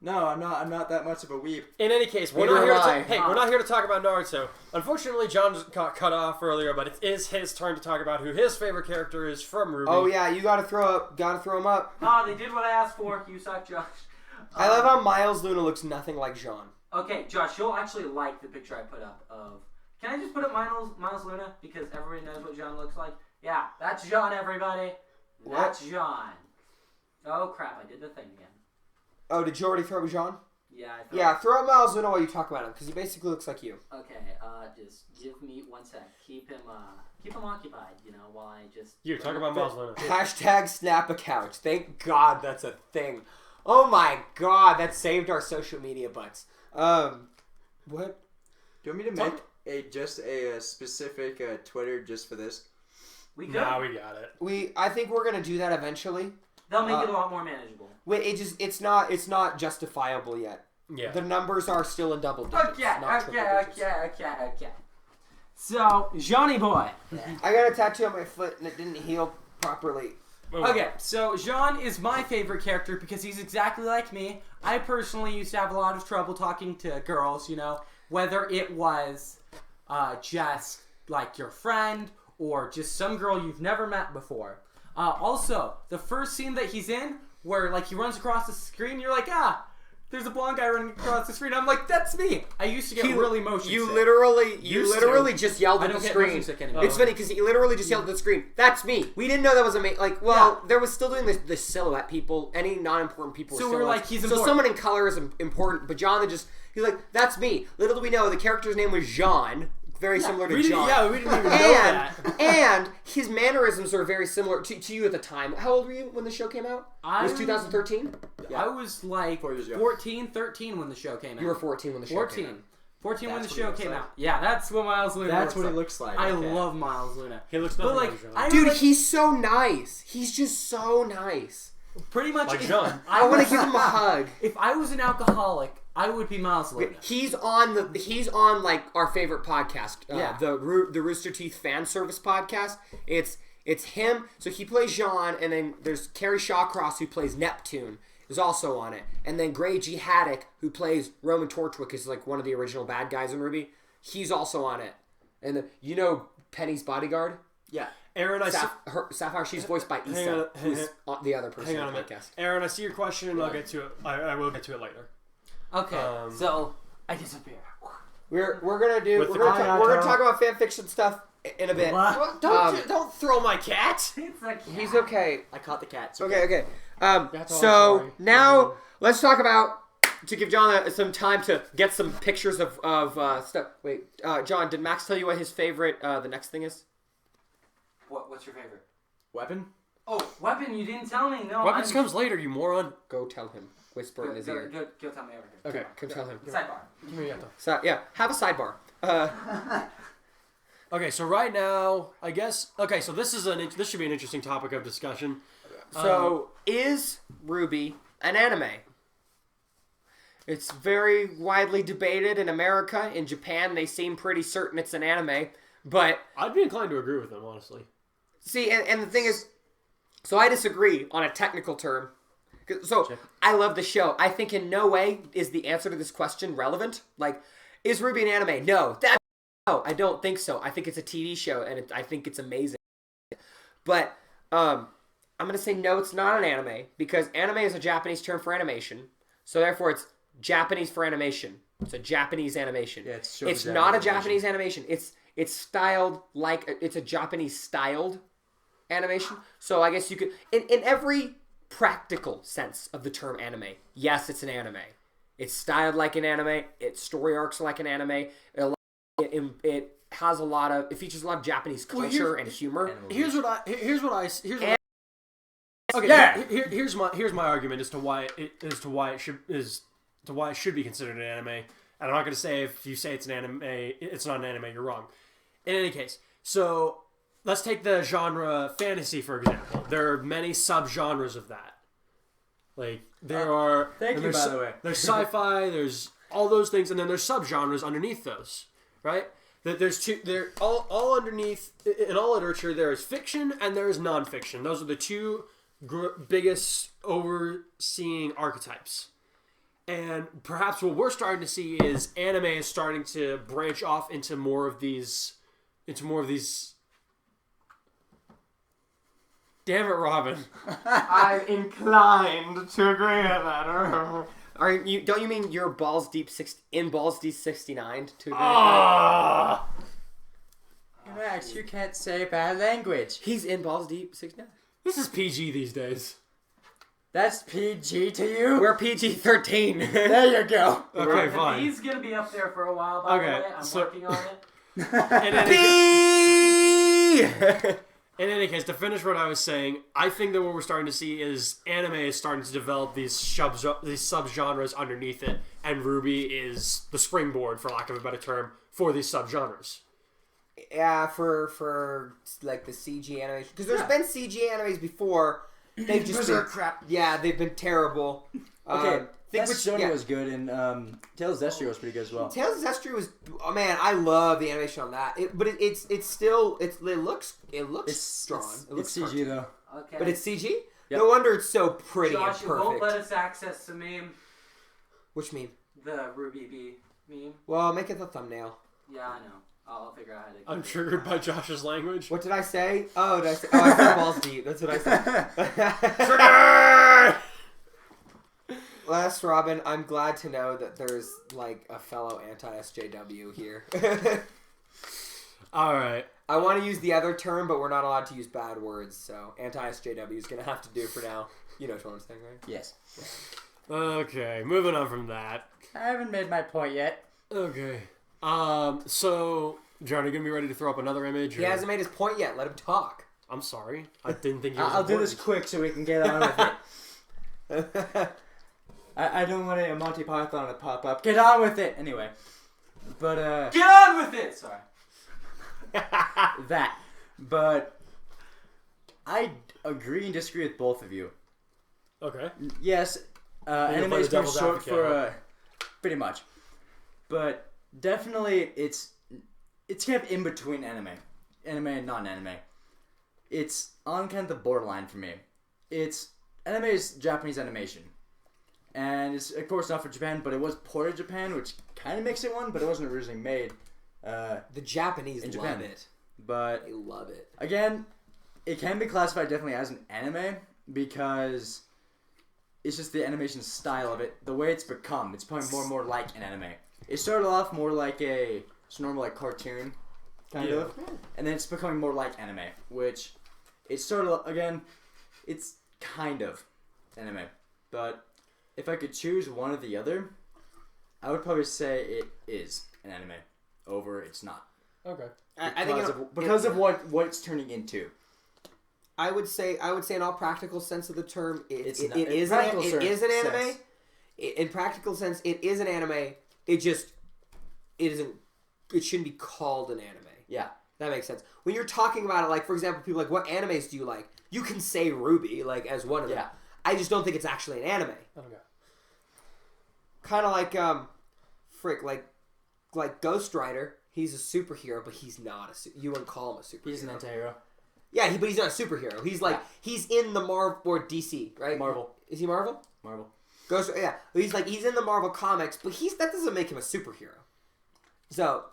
No, I'm not that much of a weeb. In any case, we're Neither not here am I. we're not here to talk about Naruto. Unfortunately, John just got cut off earlier, but it is his turn to talk about who his favorite character is from RWBY. Oh yeah, you gotta throw him up. Oh, they did what I asked for. You suck, Josh. I love how Miles Luna looks nothing like Jean. Okay, Josh, you'll actually like the picture I put up of... Can I just put up Miles Luna? Because everybody knows what John looks like. Yeah, that's John, everybody. That's John. Oh, crap, I did the thing again. Oh, did you already throw Jean? Yeah, I thought... Yeah, throw up Miles Luna while you talk about him, because he basically looks like you. Okay, just give me 1 sec. Keep him occupied, while I just... You, talk about Miles Luna. Hashtag snap a couch. Thank God that's a thing. Oh my God, that saved our social media butts. What? Do you want me to make a specific Twitter just for this? We could. Nah, we got it. I think we're gonna do that eventually. They'll make it a lot more manageable. Wait, it's not justifiable yet. Yeah. The numbers are still in double digits. not triple digits. Okay. So, Johnny boy. I got a tattoo on my foot and it didn't heal properly. Okay, so Jean is my favorite character because he's exactly like me. I personally used to have a lot of trouble talking to girls, whether it was just like your friend or just some girl you've never met before. Also, the first scene that he's in, where like he runs across the screen, you're like, there's a blonde guy running across the screen. I'm like, that's me. I used to get really motion sick. You literally just yelled I at don't the get screen. motion sick anymore. It's funny because he literally just yelled at the screen. That's me. We didn't know that was there was still doing the silhouette people. Any non-important people were So we're like, he's So important. someone in color is important, but John he's like, that's me. Little do we know, the character's name was Jean. Very similar to John. we didn't even know that. And his mannerisms are very similar to you at the time. How old were you when the show came out? It was 2013? I was like 4 years ago. 14, 13 when the show came out. You were 14 when the show 14. came out. 14 when the That's what show he looks came like. out. Yeah, that's what Miles Luna That's looks what like. he looks like. I okay. love Miles Luna. He looks But nothing like, like Jean. I Dude, like, he's so nice. He's just so nice. pretty much Like if Jean. I want to give him a hug. If I was an alcoholic, I would be Miles Luna. He's on like our favorite podcast, Yeah. the Rooster Teeth fan service podcast. It's him. So he plays Jean, and then there's Carrie Shawcross who plays Neptune is also on it, and then Gray G Haddock who plays Roman Torchwick is like one of the original bad guys in RWBY. He's also on it, and Penny's bodyguard. Yeah. Aaron, Sapphire, she's voiced by Hang Issa, on, who's the other person hang on a on the minute. podcast. Aaron, I see your question, and I'll get to it. I will get to it later. Okay, so I disappear. We're gonna With the talk about fan fiction stuff in a bit. What? Don't throw my cat. It's a cat. He's okay. I caught the cat. Okay. That's all, So sorry. now let's talk about to give John some time to get some pictures of stuff. Wait, John, did Max tell you what his favorite the next thing is? What's your favorite? Weapon? Oh, weapon! You didn't tell me. No. Weapons comes later, you moron. Go tell him. Whisper in his ear. Go tell me over here. Okay, come tell him. Sidebar. Give me that though. So yeah, have a sidebar. Okay, so right now, I guess. Okay, so this should be an interesting topic of discussion. So is RWBY an anime? It's very widely debated in America. In Japan, they seem pretty certain it's an anime. But I'd be inclined to agree with them, honestly. see, and the thing is, so I disagree on a technical term. So I love the show. I think in no way is the answer to this question relevant. Like, is RWBY an anime? No. No, I don't think so. I think it's a TV show, and I think it's amazing. But I'm going to say no, it's not an anime, because anime is a Japanese term for animation. So therefore, it's Japanese for animation. It's a Japanese animation. Yeah, it's not a Japanese animation. It's styled like it's a Japanese styled animation. So I guess you could in every practical sense of the term anime. Yes, it's an anime. It's styled like an anime. Its story arcs like an anime. It has a lot of. It features a lot of Japanese culture and humor. Here's my argument as to why it should be considered an anime. And I'm not going to say if you say it's an anime, it's not an anime. You're wrong. In any case, so let's take the genre fantasy for example. There are many subgenres of that. Like there are. Thank you, by the way. There's sci-fi. There's all those things, and then there's subgenres underneath those, right? There's two. They're all underneath in all literature. There is fiction and there is nonfiction. Those are the two biggest overseeing archetypes. And perhaps what we're starting to see is anime is starting to branch off into more of these. Damn it, Robin! I'm inclined to agree with that. Don't you mean you're balls deep in balls deep 69 to agree? Max, you can't say bad language. He's in balls deep 69. This is PG these days. That's PG to you? We're PG-13. There you go. Okay, fine. He's gonna be up there for a while. By the way, I'm working on it. In any case, to finish what I was saying, I think that what we're starting to see is anime is starting to develop these subgenres underneath it, and RWBY is the springboard, for lack of a better term, for these subgenres. Yeah, for like the CG animation, because there's been CG animes before. They've just been crap. Yeah, they've been terrible. Okay, Sony was good, and Tales of Zestria was pretty good as well. Tales of Zestria was, oh man, I love the animation on that. It looks strong. It's CG though. Okay. But it's CG. Yep. No wonder it's so pretty Josh, and you won't perfect. let us access the meme. Which meme? The RWBY meme. Well, make it the thumbnail. Yeah, I know. I'll figure out how to. I'm triggered by Josh's language. What did I say? Oh, I said balls deep. That's what I said. Last Robin, I'm glad to know that there's like a fellow anti-SJW here. All right. I want to use the other term, but we're not allowed to use bad words, so anti-SJW is going to have to do for now. You know what I'm saying, right? Yes. Okay, moving on from that. I haven't made my point yet. Okay. So, John, are you going to be ready to throw up another image? He hasn't made his point yet. Let him talk. I'm sorry. I didn't think you was I'll do this important. quick so we can get on with it. I don't want a Monty Python to pop up. Get on with it! Anyway. But, Get on with it! Sorry. that. But, I agree and disagree with both of you. Okay. Yes, anime play is the too devil's short advocate, for, pretty much. But, definitely, it's kind of in between anime and non-anime. It's on kind of the borderline for me. Anime is Japanese animation. And it's, of course, not for Japan, but it was ported to Japan, which kind of makes it one, but it wasn't originally made The Japanese in love Japan. it. But, They love it. again, it can be classified definitely as an anime, because it's just the animation style of it, the way it's becoming more and more like an anime. It started off more like it's normal like cartoon, kind of, and then it's becoming more like anime, which it started again. It's kind of anime, but if I could choose one or the other, I would probably say it is an anime over it's not. Okay. I think because of what it's turning into. I would say in all practical sense of the term, it is an anime. In practical sense, it is an anime. It isn't. It shouldn't be called an anime. Yeah, that makes sense. When you're talking about it, like for example, people like, what animes do you like? You can say RWBY like as one of them. Yeah. I just don't think it's actually an anime. Okay. Kind of like like Ghost Rider. He's a superhero, but he's not you wouldn't call him a superhero. he's an anti-hero. Yeah, but he's not a superhero. He's like he's in the Marvel or DC, right? Marvel. Is he Marvel? Marvel. Ghost. Yeah, he's in the Marvel comics, but that doesn't make him a superhero. So,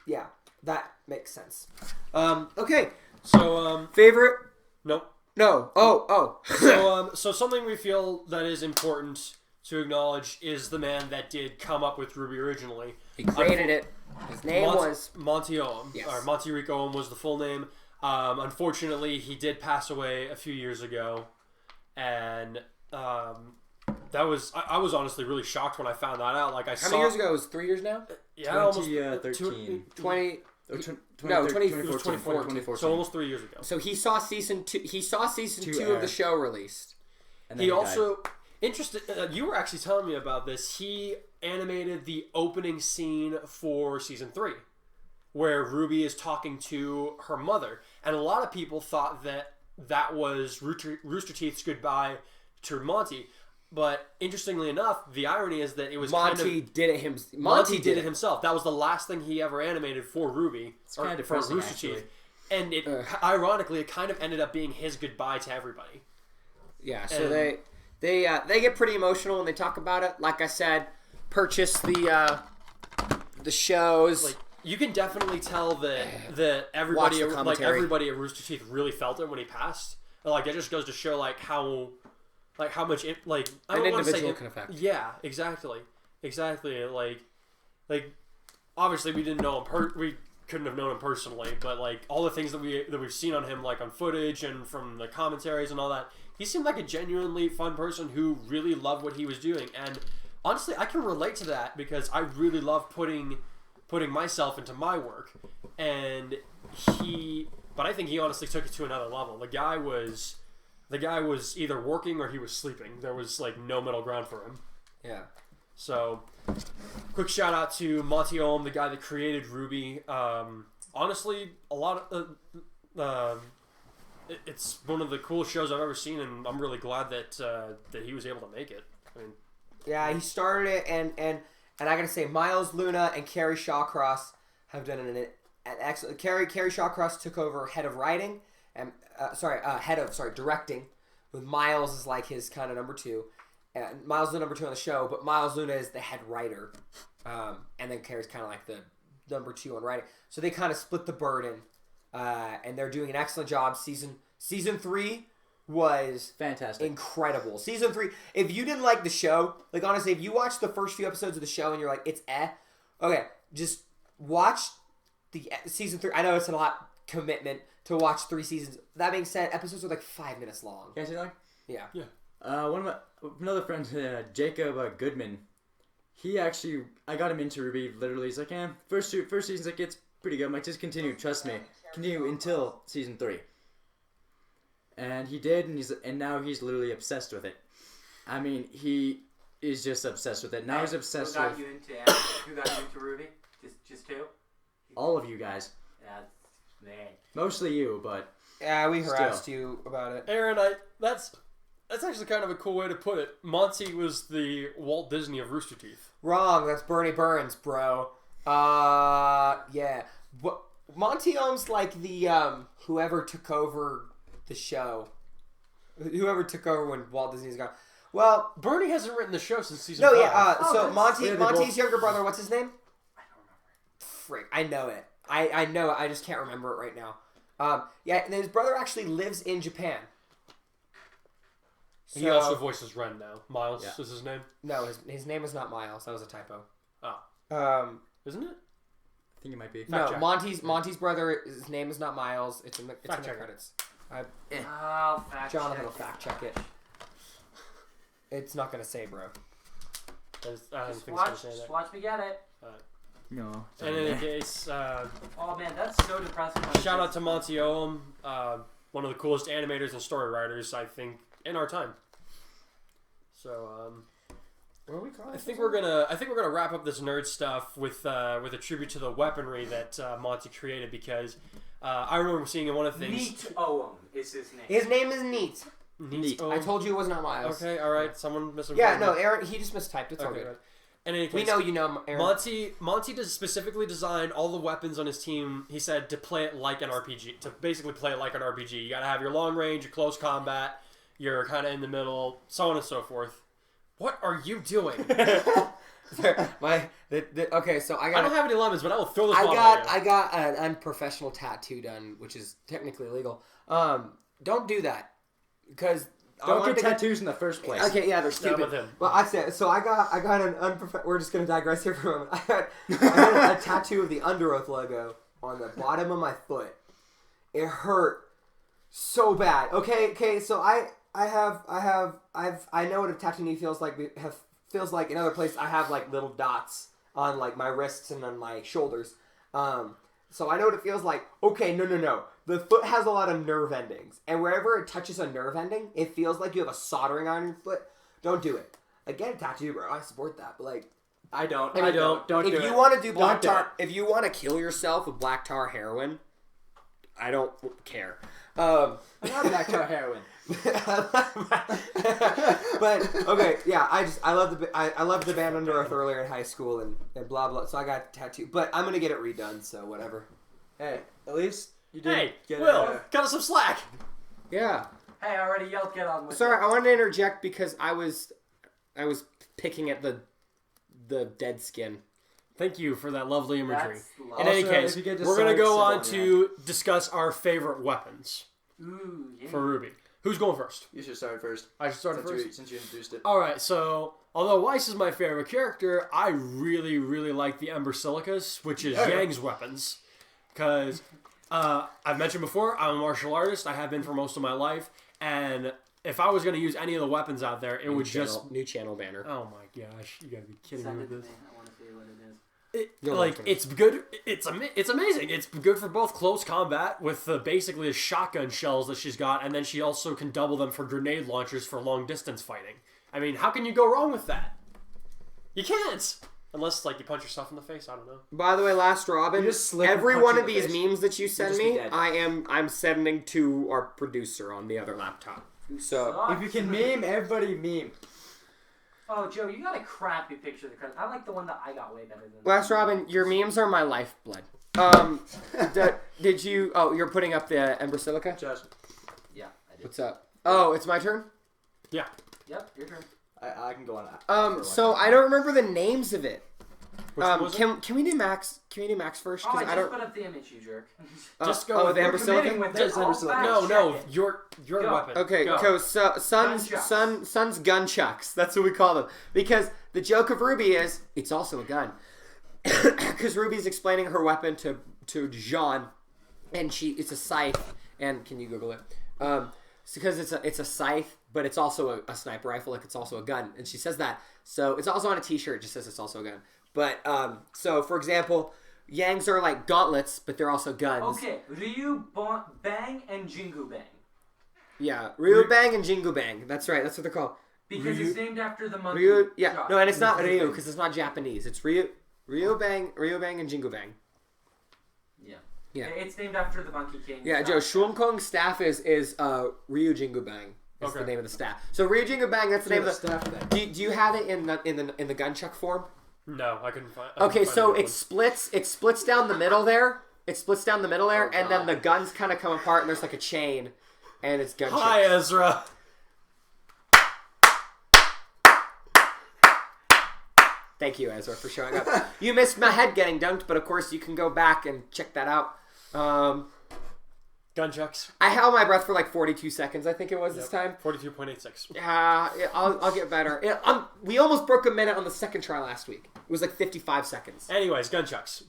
yeah, that makes sense. Okay. So, Favorite? nope. No. Oh. So something we feel that is important to acknowledge is the man that did come up with RWBY originally. He created it. His name was Monty Oum. Yes. Or Monty Rico Oum was the full name. Unfortunately, he did pass away a few years ago, and that was I was honestly really shocked when I found that out. Like How many years ago? It was 3 years now? Yeah, 2013. 20... No, 2014. So almost 3 years ago. So he saw season 2. He saw season 2 of the show released. And then He died. also interested. You were actually telling me about this. He animated the opening scene for season 3, where Ruby is talking to her mother, and a lot of people thought that was Rooster Teeth's goodbye to Monty. But interestingly enough, the irony is that it was Monty did it himself. Monty did it himself. That was the last thing he ever animated for RWBY. It's kind of for depressing, Rooster actually. Teeth. And it ironically, it kind of ended up being his goodbye to everybody. Yeah, so they get pretty emotional when they talk about it. Like I said, purchase the shows. Like you can definitely tell that everybody Watch the commentary. everybody at Rooster Teeth really felt it when he passed. Like it just goes to show how much it like I An don't want to say individual can affect. Yeah, exactly. Like obviously we didn't know him we couldn't have known him personally, but like all the things that we've seen on him, like on footage and from the commentaries and all that, he seemed like a genuinely fun person who really loved what he was doing. And honestly, I can relate to that because I really love putting myself into my work. But I think he honestly took it to another level. The guy was either working or he was sleeping. There was like no middle ground for him. Yeah. So, quick shout out to Monty Oum, the guy that created RWBY. Honestly, a lot of it's one of the coolest shows I've ever seen, and I'm really glad that he was able to make it. I mean, Yeah, he started it, and I gotta say, Miles Luna and Carrie Shawcross have done an excellent. Carrie Shawcross took over head of writing and head of directing, with Miles as like his kind of number 2. Miles Luna number 2 on the show, but Miles Luna is the head writer, and then Carrie's kind of like the number 2 on writing. So they kind of split the burden, and they're doing an excellent job. Season 3 was fantastic, incredible. Season 3. If you didn't like the show, like honestly, if you watched the first few episodes of the show and you're like, it's okay, just watch the season 3. I know it's a lot commitment to watch 3 seasons. That being said, episodes are like 5 minutes long. Can I say that? Yeah. Another friend, Jacob Goodman. I got him into RWBY. Literally, he's like, first season's like it's pretty good. I'm like, just continue, trust me, continue until season 3. And he did, and now he's literally obsessed with it. I mean, he is just obsessed with it. Now he's obsessed with. Who got you into RWBY? Just 2? All of you guys. That's man. Mostly you, but Yeah, we harassed you about it. Aaron, that's actually kind of a cool way to put it. Monty was the Walt Disney of Rooster Teeth. Wrong. That's Bernie Burns, bro. Yeah. Monty Oum's like the whoever took over the show. Whoever took over when Walt Disney's gone. Well, Bernie hasn't written the show since season 5. no, yeah. Monty's both. younger brother. What's his name? I don't remember. Frick, I know it. I know it. I just can't remember it right now. Yeah, and his brother actually lives in Japan. He also voices Ren now. Miles is his name. No, his name is not Miles. That was a typo. Oh. Isn't it? I think it might be. No, check. Monty's brother. His name is not Miles. It's in the credits. Jonathan will fact check it. It's not gonna say, bro. I don't think it's going to say that. Just watch me get it. No. In any case, Oh man, that's so depressing. shout out to Monty Oum, one of the coolest animators and story writers, I think, in our time. So, What are we calling? I think we're gonna wrap up this nerd stuff with a tribute to the weaponry that Monty created, because I remember seeing in one of the things. Neat Oum is his name. His name is Neat. Neat. I told you it was not Miles. Okay, all right. Someone misinformed. Yeah, no, Aaron. He just mistyped. It's all Okay, good. right. In any case, We know you know Aaron. Monty does specifically designed all the weapons on his team. He said to play it like an RPG. To basically play it like an RPG, you got to have your long range, your close combat, you're kind of in the middle, so on and so forth. What are you doing? Okay, so I don't have any lemons, but I will throw this bottle at you. I got an unprofessional tattoo done, which is technically illegal. Don't do that. because Don't get tattoos in the first place. Okay, yeah, they're Not stupid. with him. Well, I said so. I got an We're just gonna digress here for a moment. I got a tattoo of the Under Oath logo on the bottom of my foot. It hurt so bad. Okay. So I know what a tattoo knee feels like. Feels like in other places. I have like little dots on like my wrists and on my shoulders. So I know what it feels like. Okay, no. The foot has a lot of nerve endings, and wherever it touches a nerve ending, it feels like you have a soldering iron in your foot. Don't do it. Like, get a tattoo, bro. I support that, but like, I don't. if you want to do black tar, if you want to kill yourself with black tar heroin, I don't care. I got black tar heroin. But okay, yeah, I loved the band Under Oath earlier in high school and blah blah. So I got a tattoo, but I'm gonna get it redone. So whatever. Hey, at least you did. Hey, get Will, cut us some slack. Yeah. Hey, I already yelled get on with Sorry, it. I wanted to interject because I was picking at the dead skin. Thank you for that lovely imagery. That's In lovely. any Also, case, if you get just we're going to some go on symbol to discuss our favorite weapons Ooh, yeah. for RWBY. Who's going first? You should start first. I should start first. Since you introduced it. Alright, so although Weiss is my favorite character, I really, really like the Ember Silicas, which is Yang's weapons. Because I've mentioned before, I'm a martial artist. I have been for most of my life. And if I was going to use any of the weapons out there, it would just... New channel banner. Oh my gosh, you gotta be kidding Send me it with to this. me. I want to see what it is. It's good. It's amazing. It's good for both close combat with basically the shotgun shells that she's got, and then she also can double them for grenade launchers for long distance fighting. I mean, how can you go wrong with that? You can't, unless like you punch yourself in the face. I don't know. By the way, Last Robin, You just slip and every punch one you of in the these face. memes that you send just be me, dead. I'm sending to our producer on the other laptop. So If you can meme, everybody meme. Oh, Joe, you got a crappy picture of the credit. I like the one that I got way better than Last Robin, your memes are my lifeblood. Did you? Oh, you're putting up the Ember Silica. Josh, Yeah, I did. What's up? Oh, it's my turn. Yeah. Yep, your turn. I can go on. So I don't remember the names of it. Which one was it? Can we do Max? Can we do Max first? Oh, I Because just I don't. put up the image, you jerk. Just go with the it. Ember You're committing Silica. with it. Just Ember I'll Silica. fact No, check it. your Go. weapon. Okay, Go. so Sun's gunchucks. That's what we call them. Because the joke of RWBY is it's also a gun. Because Ruby's explaining her weapon to Jean, and it's a scythe. And can you Google it? Because it's a scythe, but it's also a sniper rifle. Like it's also a gun, and she says that. So it's also on a T-shirt. It just says it's also a gun. But so for example, Yangs are like gauntlets, but they're also guns. Okay, Ryu Bang and Jingu Bang. Yeah, Ryu Bang and Jingu Bang. That's right. That's what they're called. Because Ryu- it's named after the monkey. Ryu, yeah, Josh. no, and it's not Ryu because it's not Japanese. It's Ryu Bang, and Jingu Bang. Yeah. Yeah. It's named after the Monkey King. Yeah, Joe. Shuang Kong's staff is Ryu Jingu Bang. That's Okay. the name of the staff. So Ryu Jingu Bang. That's the name of the staff then. Do you have it in the gunchuck form? No, I couldn't find. Okay, so it it splits down the middle there. It splits down the middle there, and then the guns kind of come apart, and there's like a chain, and it's gunchuck. Hi, Ezra. Thank you, Ezra, for showing up. You missed my head getting dunked, but of course you can go back and check that out. Gunchucks. I held my breath for like 42 seconds, I think it was this time. 42.86. Yeah, I'll get better. We almost broke a minute on the second try last week. It was like 55 seconds. Anyways, gunchucks.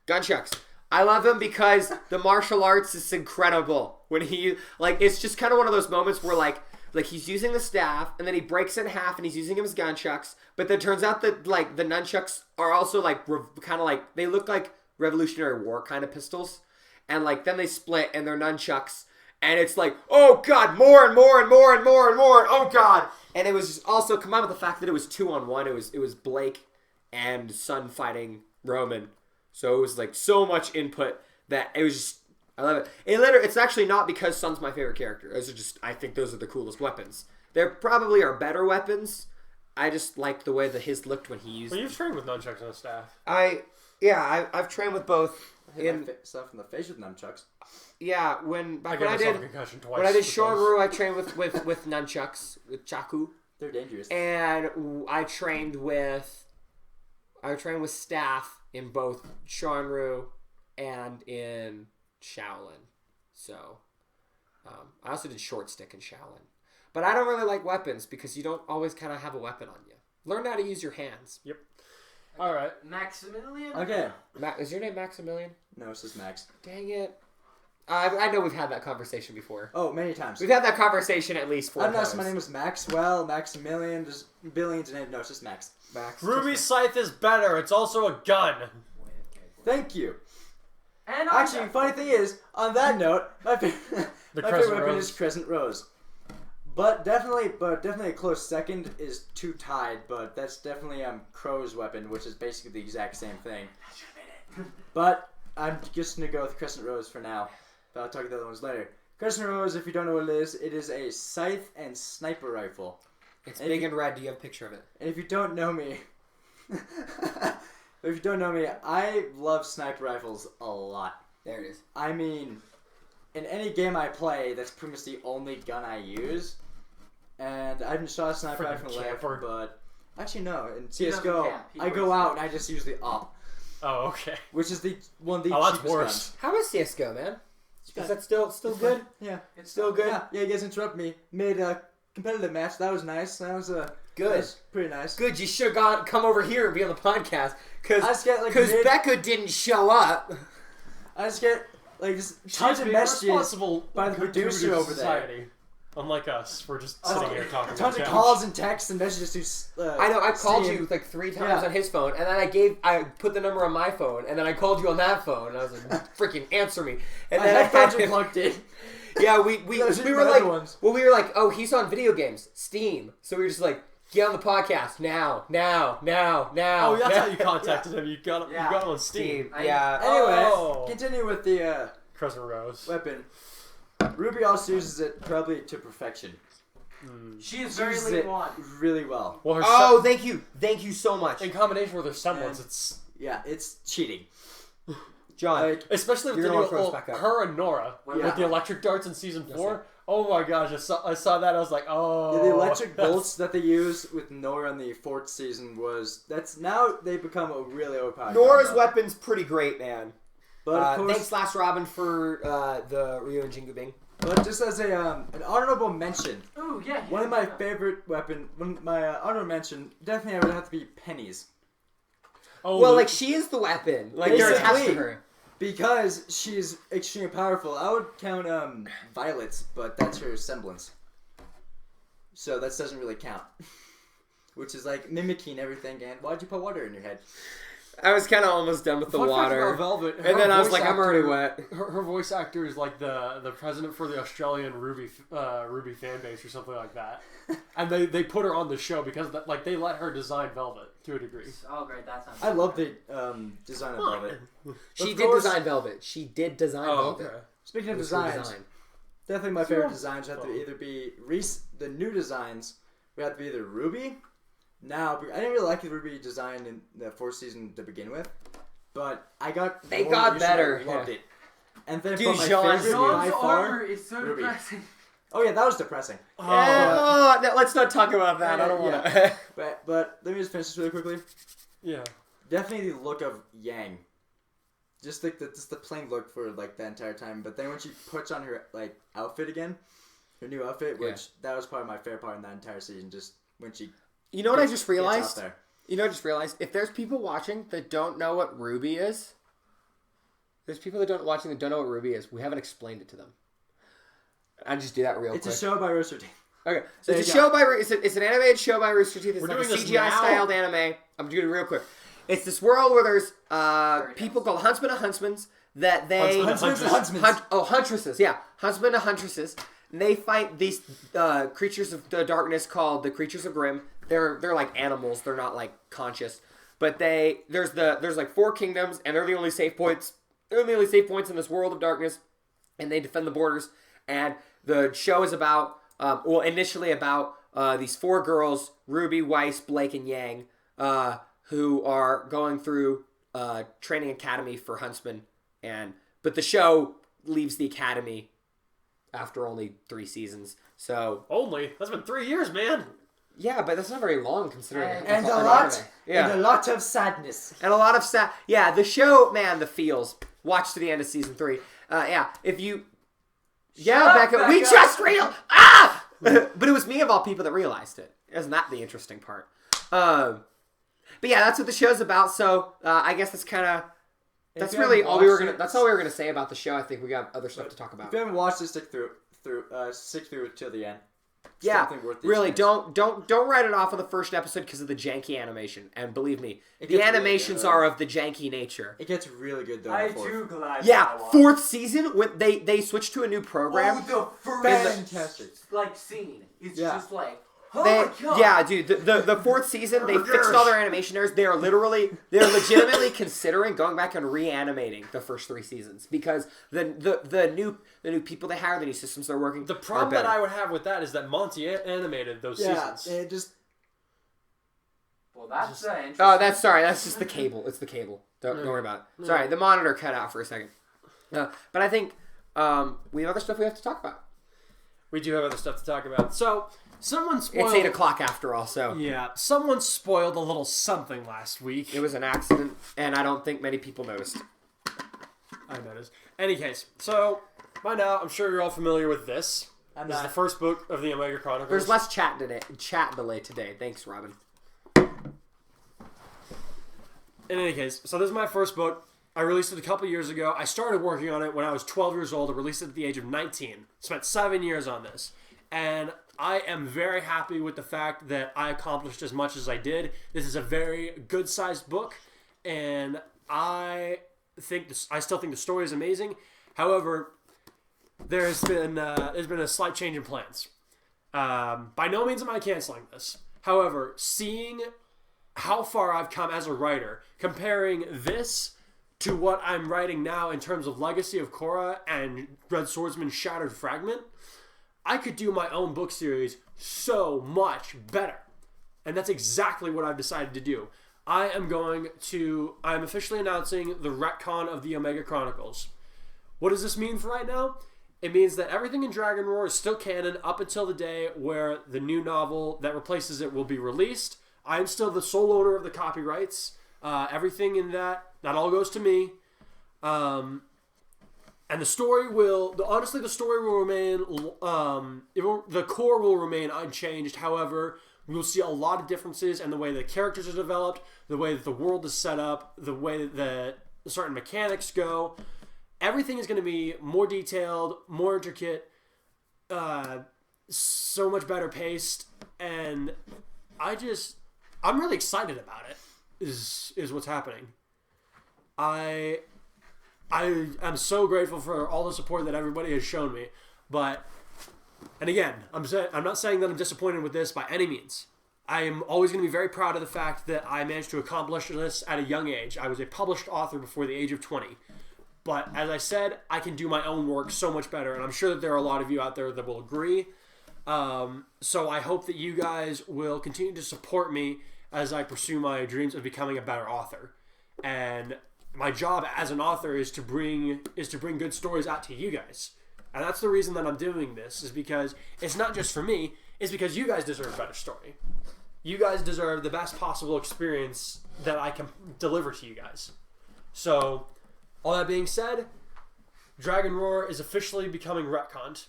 Gunchucks. I love him because the martial arts is incredible. When he, like, it's just kind of one of those moments where, like he's using the staff, and then he breaks it in half, and he's using them as gunchucks, but then it turns out that, like, the nunchucks are also, like, kind of like, they look like Revolutionary War kind of pistols, and, like, then they split, and they're nunchucks, and it's like, oh, God, more and more and more and more and more, oh, God. And it was just also, combined with the fact that it was 2-on-1, it was Blake and Sun fighting Roman. So it was like so much input that it was just, I love it. It's actually not because Sun's my favorite character. I think those are the coolest weapons. There probably are better weapons. I just liked the way that his looked when he used Well, you've trained with nunchucks on the staff. I've trained with both. Stuff in the face with nunchucks. Yeah, when I I myself a did concussion twice. when I did with those. Shornru, I trained with nunchucks, with chaku, They're dangerous. and I trained with staff in both Shornru and in Shaolin. So I also did short stick and Shaolin. But I don't really like weapons because you don't always kind of have a weapon on you. Learn how to use your hands. Yep. All right. Maximilian? Okay. Is your name Maximilian? No, it's just Max. Dang it. I know we've had that conversation before. Oh, many times. We've had that conversation at least 4 I don't know, times. so my name was Maxwell, Maximilian, there's billions of names. No, it's just Max. Max. Ruby Scythe is better. It's also a gun. Thank you. And Actually, funny thing is, on that note, my favorite weapon is Crescent Rose. But definitely a close second is Two Tide, but that's definitely Crow's weapon, which is basically the exact same thing. But I'm just gonna go with Crescent Rose for now. But I'll talk about the other ones later. Crescent Rose, if you don't know what it is a scythe and sniper rifle. It's big and red. Do you have a picture of it? And if you don't know me, I love sniper rifles a lot. There it is. I mean, in any game I play, that's pretty much the only gun I use. And I haven't shot a sniper rifle in life, but actually no. In CS:GO, I go out and I just use the op, Oh, okay. which is one of the Oh, that's cheapest worse. guns. How is CS:GO, man? Is that still good? Yeah, It's still good. yeah. You guys interrupt me. Made a competitive match. That was nice. That was Good. that was pretty nice. Good. You should have come over here and be on the podcast I just get like Becca didn't show up. I just get like just She's tons of being messages responsible by the producer to over there. society. Unlike us, we're just sitting here talking. Tons of about calls and texts and messages to. I know. I called Steam. you like 3 times Yeah. on his phone, and then I put the number on my phone, and then I called you on that phone, and I was like, "Freaking answer me!" And My then I headphones had are to, plugged in. yeah, we Those are were my like, other ones. well, we were like, oh, he's on video games, Steam, so we were just like, get on the podcast now. Oh, that's how you contacted him. You got him on Steam. Yeah. Anyway, Oh. continue with the Crescent Rose. weapon. Ruby also uses it probably to perfection. She is She very uses Elite it One. really well. Well, her Oh, thank you so much, in combination with her semblance, And- it's Yeah, it's cheating. John. Like, especially with You're the gonna new, wanna throw us back up. her and Nora Yeah. with the electric darts in season Yes, 4. sir. Oh my gosh, I saw that. I was like, oh. the electric that's- bolts that they use with Nora in the 4th season that's now they become a really overpowered. Nora's combo. weapon's pretty great, man. But of course, Thanks, Last Robin, for the Ryu and Jingu Bing. but just as a an honorable mention, Ooh, yeah. one of my favorite honorable mention definitely would have to be Penny's. Oh, Well, like, she is the weapon. Like, you're attached to Basically. her. Because she's extremely powerful. I would count Violet's, but that's her semblance. So that doesn't really count. Which is like mimicking everything. And why'd you put water in your head? I was kind of almost done with the Fun fact water. about Velvet, And her then I was voice like, I'm actor- already wet. Her voice actor is like the president for the Australian RWBY fan base or something like that, and they put her on the show because they let her design Velvet to a degree. Oh, great. That sounds I love the design of Velvet. She Of did course- design Velvet. She did design Oh, Velvet. okay. Speaking of It was her designs, design. definitely my favorite designs have to either be the new designs would have to be either Ruby. Now, I didn't really like the Ruby design in the 4th season to begin with, but They more got used to it. better. I loved it. And then Dude, but my Sean- favorite by Sean's far, armor is so Ruby. depressing. Oh yeah, that was depressing. Oh, no, let's not talk about that. I don't want to. But let me just finish this really quickly. Yeah. Definitely the look of Yang. Just like the plain look for like the entire time. But then when she puts on her like outfit again, her new outfit, which that was probably my favorite part in that entire season. Just when she You know what I just gets realized? out there. You know what I just realized? If there's people watching that don't know what RWBY is, there's people that don't watching that don't know what RWBY is. We haven't explained it to them. I just do that real It's quick. a show by Rooster Teeth. Okay, so There it's a you go. show by it's an animated show by Rooster Teeth. It's We're like a doing this CGI now? styled anime. I'm doing it real quick. It's this world where there's people called huntsmen and huntsmans that they Huntsmen and huntsmans. huntresses, yeah, huntsmen and huntresses. And they fight these creatures of the darkness called the creatures of Grimm. They're like animals. They're not like conscious, but there's like 4 kingdoms, and they're the only safe points. They're the only safe points in this world of darkness, and they defend the borders. And the show is about initially about these 4 girls, Ruby, Weiss, Blake, and Yang, who are going through training academy for huntsmen. But the show leaves the academy after only 3 seasons. So That's been 3 years, man. yeah, but that's not very long considering. And an a lot, anime. Yeah, and a lot of sadness. and a lot of Yeah, the show, man, the feels. Watch to the end of season 3. Yeah, if you Yeah, Becca, we just real. Ah! But it was me of all people that realized it. Isn't that the interesting part? But yeah, that's what the show's about. So I guess that's kind of that's really all we were gonna. That's all we were gonna say about the show. I think we got other stuff to talk about. If you haven't watched it, stick through it till the end. Yeah, really, don't write it off of the first episode because of the janky animation. And believe me, the animations are of the janky nature. It gets really good though. I'm too glad. Yeah, fourth season when they switched to a new program. Oh, the fantastic scene. It's just like. Oh my God. Yeah, dude. The fourth season, they fixed all their animation errors. They're legitimately considering going back and reanimating the first 3 seasons because the new people they hire, the new systems they're working. The problem that I would have with that is that Monty animated those seasons. Yeah, it just. Well, that's interesting. Oh, that's just the cable. It's the cable. Don't worry about it. Sorry, the monitor cut out for a second. But I think we have other stuff we have to talk about. We do have other stuff to talk about. So. Someone spoiled... It's 8 o'clock after all, so... Yeah. Someone spoiled a little something last week. It was an accident, and I don't think many people noticed. I noticed. Any case, so, by now, I'm sure you're all familiar with this. This is the first book of the Omega Chronicles. There's less chat delay today. Thanks, Robin. In any case, so this is my first book. I released it a couple years ago. I started working on it when I was 12 years old. I released it at the age of 19. Spent 7 years on this. And I am very happy with the fact that I accomplished as much as I did. This is a very good-sized book, and I still think the story is amazing. However, there's been a slight change in plans. By no means am I canceling this. However, seeing how far I've come as a writer, comparing this to what I'm writing now in terms of Legacy of Korra and Red Swordsman Shattered Fragment, I could do my own book series so much better. And that's exactly what I've decided to do. I'm officially announcing the retcon of the Omega Chronicles. What does this mean for right now? It means that everything in Dragon Roar is still canon up until the day where the new novel that replaces it will be released. I'm still the sole owner of the copyrights. Everything in that all goes to me. And the story will remain, the core will remain unchanged. However, we'll see a lot of differences in the way the characters are developed, the way that the world is set up, the way that certain mechanics go. Everything is going to be more detailed, more intricate, so much better paced, and I'm really excited about it, is what's happening. I am so grateful for all the support that everybody has shown me, and again, I'm not saying that I'm disappointed with this by any means. I am always going to be very proud of the fact that I managed to accomplish this at a young age. I was a published author before the age of 20. But as I said, I can do my own work so much better, and I'm sure that there are a lot of you out there that will agree. So I hope that you guys will continue to support me as I pursue my dreams of becoming a better author. And my job as an author is to bring good stories out to you guys. And that's the reason that I'm doing this, is because it's not just for me, it's because you guys deserve a better story. You guys deserve the best possible experience that I can deliver to you guys. So, all that being said, Dragon Roar is officially becoming retconned.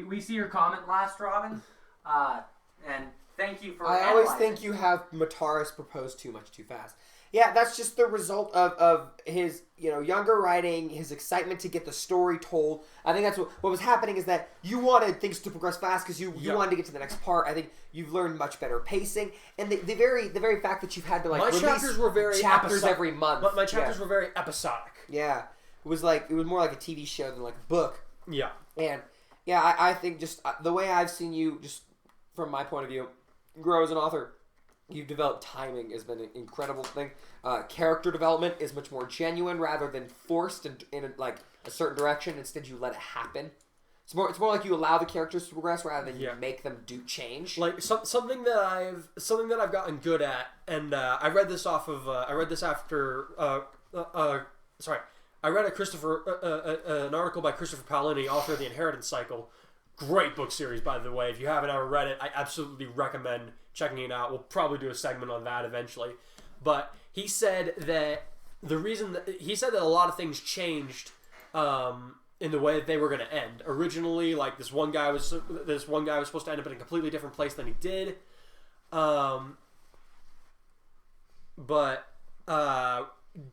We see your comment last, Robin, and thank you for. I always think you have Mataris propose too much too fast. Yeah, that's just the result of his younger writing, his excitement to get the story told. I think that's what was happening, is that you wanted things to progress fast because you wanted to get to the next part. I think you've learned much better pacing, and the very fact that you've had to release chapters were very chapters every month. My chapters were very episodic. Yeah, it was more like a TV show than like a book. Yeah, and I think just the way I've seen you, just from my point of view, grow as an author. You've developed timing has been an incredible thing. Character development is much more genuine rather than forced in a certain direction. Instead, you let it happen. It's more like you allow the characters to progress rather than you make them do change. Like something that I've gotten good at, and I read this off of I read this after I read an article by Christopher Paolini, author of The Inheritance Cycle. Great book series, by the way. If you haven't ever read it, I absolutely recommend checking it out. We'll probably do a segment on that eventually. But he said that a lot of things changed in the way that they were going to end. Originally, like this one guy was supposed to end up in a completely different place than he did. But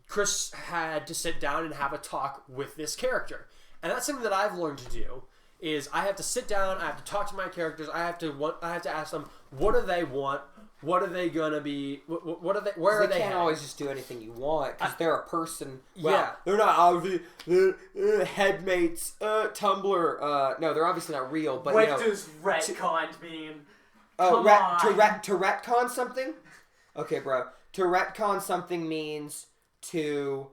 Chris had to sit down and have a talk with this character. And that's something that I've learned to do, is I have to sit down, I have to talk to my characters, I have to ask them, what do they want? What are they gonna be? What are they? Where are they? They can't heading? always just do anything you want because they're a person. Well, Yeah. they're not obviously headmates. Tumblr. No, they're obviously not real. But What you know, does retcon mean? oh, Come on. to retcon something. Okay, bro. To retcon something means to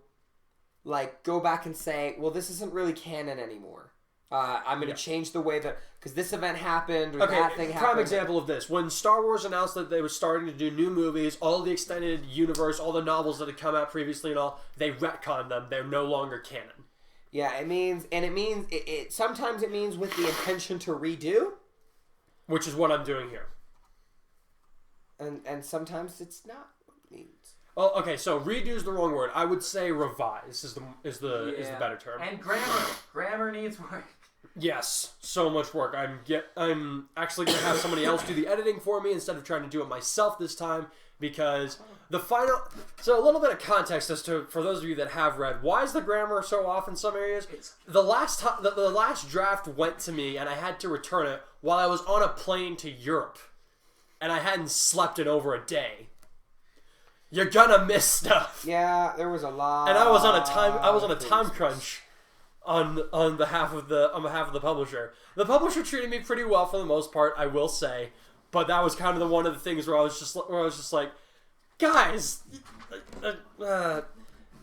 like go back and say, well, this isn't really canon anymore. I'm going to change the way that because this event happened or that thing happened. Prime example of this: when Star Wars announced that they were starting to do new movies, all the extended universe, all the novels that had come out previously, and all, they retconned them. They're no longer canon. Yeah, it means sometimes it means with the intention to redo, Which is what I'm doing here. and sometimes it's not what it means. Oh, okay. So redo is the wrong word. I would say revise is the better term. And grammar needs work. Yes, so much work. I'm actually gonna have somebody else do the editing for me instead of trying to do it myself this time because the final. So a little bit of context as to for those of you that have read, why is the grammar so off in some areas? The last draft went to me and I had to return it while I was on a plane to Europe, and I hadn't slept in over a day. You're gonna miss stuff. Yeah, there was a lot. And I was on a time crunch on behalf of the publisher. The publisher treated me pretty well for the most part, I will say, but that was kind of one of the things where I was just like, guys,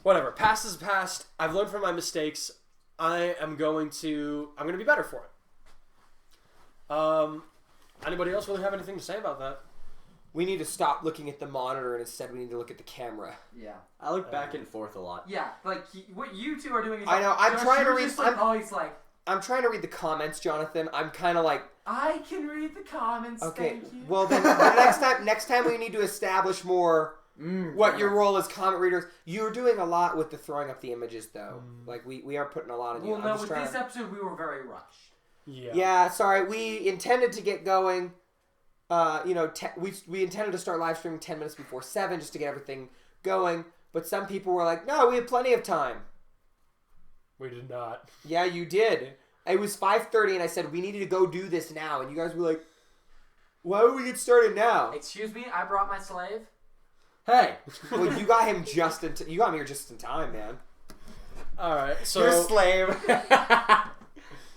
whatever. Past is past. I've learned from my mistakes. I'm going to be better for it. Anybody else really have anything to say about that? We need to stop looking at the monitor and instead we need to look at the camera. Yeah. I look back and forth a lot. Yeah, like what you two are doing is I know. I'm Josh, trying to you're read. just like always like I'm trying to read the comments, Jonathan. I'm kind of like. I can read the comments. Okay. Thank you. Well, then next time we need to establish more what your role as comment readers. You're doing a lot with the throwing up the images, though. Like we are putting a lot on you. Well, no, with this episode we were very rushed. Yeah. Yeah. Sorry. We intended to get going. We intended to start live streaming 10 minutes before 7 just to get everything going. But some people were like, "No, we have plenty of time." We did not. Yeah, you did. It was 5:30, and I said we needed to go do this now, and you guys were like, "Why would we get started now?" Excuse me, I brought my slave. Hey, well, you got him you got me here just in time, man. All right. So You're a slave.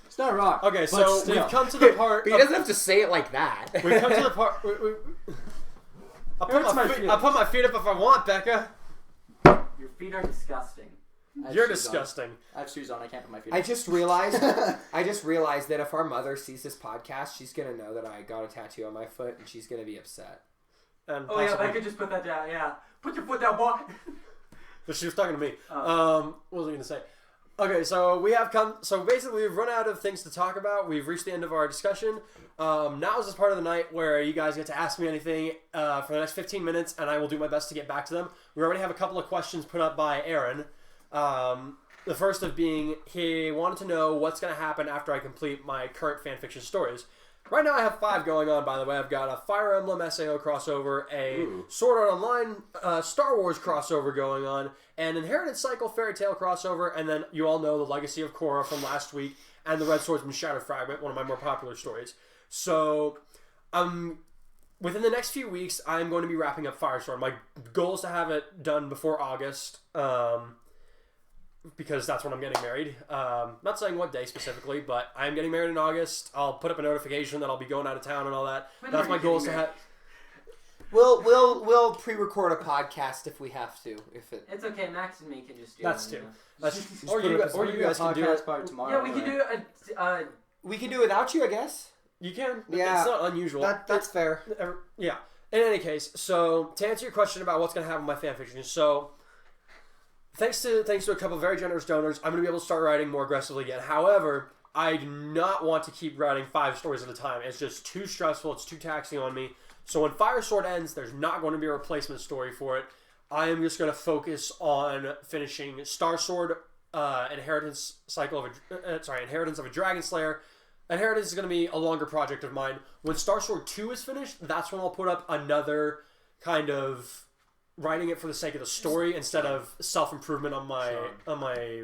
It's not wrong. okay, but so still. we've come to the part. But he doesn't have to say it like that. We've come to the part. I put my feet up if I want, Becca. Your feet are disgusting. You're disgusting. I have shoes on. I can't put my feet I on. just realized that if our mother sees this podcast, she's gonna know that I got a tattoo on my foot, and she's gonna be upset. And Oh yeah, I could just put that down. Yeah, put your foot down, boy. But she was talking to me. What was I going to say? Okay, so basically we've run out of things to talk about. We've reached the end of our discussion. Now is this part of the night where you guys get to ask me anything for the next 15 minutes, and I will do my best to get back to them. We already have a couple of questions put up by Aaron. The first of being, he wanted to know what's going to happen after I complete my current fanfiction stories. Right now I have 5 going on, by the way. I've got a Fire Emblem SAO crossover, a Sword Art Online Star Wars crossover going on, an Inherited Cycle Fairy Tale crossover, and then you all know the Legacy of Korra from last week, and the Red Swordsman Shattered Fragment, one of my more popular stories. So, within the next few weeks, I'm going to be wrapping up Firestorm. My goal is to have it done before August, because that's when I'm getting married. Not saying what day specifically, but I'm getting married in August. I'll put up a notification that I'll be going out of town and all that. That's my goal is to have. We'll pre-record a podcast if we have to. It's okay. Max and me can just do That's it. too. Just Or you guys can do it. Tomorrow, Yeah, we can do it. We can do it without you, I guess. You can. Yeah. It's not unusual. That's fair. Yeah. In any case, so to answer your question about what's going to happen with my fanfiction, so thanks to a couple of very generous donors, I'm going to be able to start writing more aggressively again. However, I do not want to keep writing 5 stories at a time. It's just too stressful. It's too taxing on me. So when Fire Sword ends, there's not going to be a replacement story for it. I am just going to focus on finishing Star Sword Inheritance of a Dragon Slayer. Inheritance is going to be a longer project of mine. When Star Sword 2 is finished, that's when I'll put up another kind of writing it for the sake of the story instead of self-improvement on my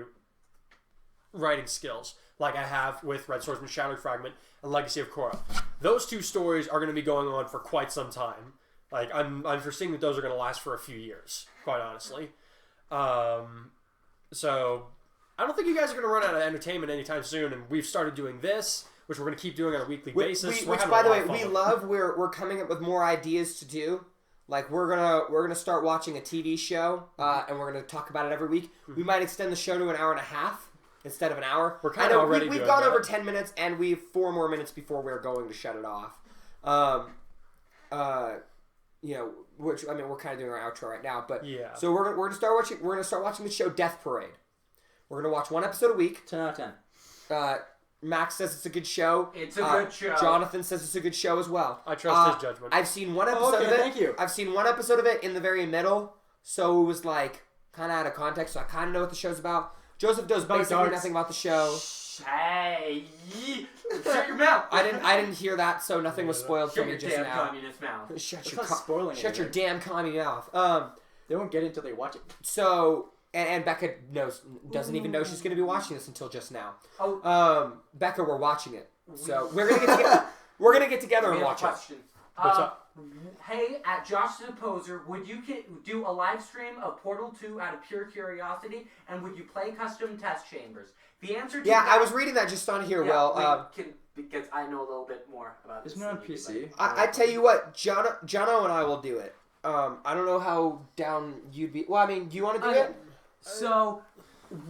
writing skills, like I have with Red Swordsman Shattered Fragment and Legacy of Korra. Those two stories are going to be going on for quite some time. Like, I'm foreseeing that those are going to last for a few years, quite honestly. So I don't think you guys are going to run out of entertainment anytime soon, and we've started doing this, which we're going to keep doing on a weekly basis. Which, by the way, we love. We're coming up with more ideas to do. Like, we're gonna start watching a TV show, and we're gonna talk about it every week. We might extend the show to an hour and a half instead of an hour. We're kind of already we've gone over 10 minutes, and we have 4 more minutes before we're going to shut it off. You know, which I mean, we're kind of doing our outro right now, but yeah. So we're gonna start watching the show Death Parade. We're gonna watch 1 episode a week. 10 out of 10. Max says it's a good show. It's a good show. Jonathan says it's a good show as well. I trust his judgment. I've seen 1 episode of it. Thank you. I've seen 1 episode of it in the very middle, so it was like kind of out of context. So I kind of know what the show's about. Joseph knows basically nothing about the show. Hey, shut your mouth! I didn't hear that, so nothing was spoiled for me just damn now. communist mouth. Shut your damn commie mouth. They won't get it until they watch it. So. And Becca doesn't even know she's going to be watching this until just now. Oh. Becca, we're watching it. So we're going to get together. We're going to get together and watch it. What's up? Hey, at Josh the Poser, would you do a live stream of Portal 2 out of pure curiosity, and would you play custom test chambers? The answer to that... I was reading that just on here, because I know a little bit more about this. Isn't it on PC? I tell you what, Jono and I will do it. I don't know how down you'd be... Well, I mean, do you want to do it? So,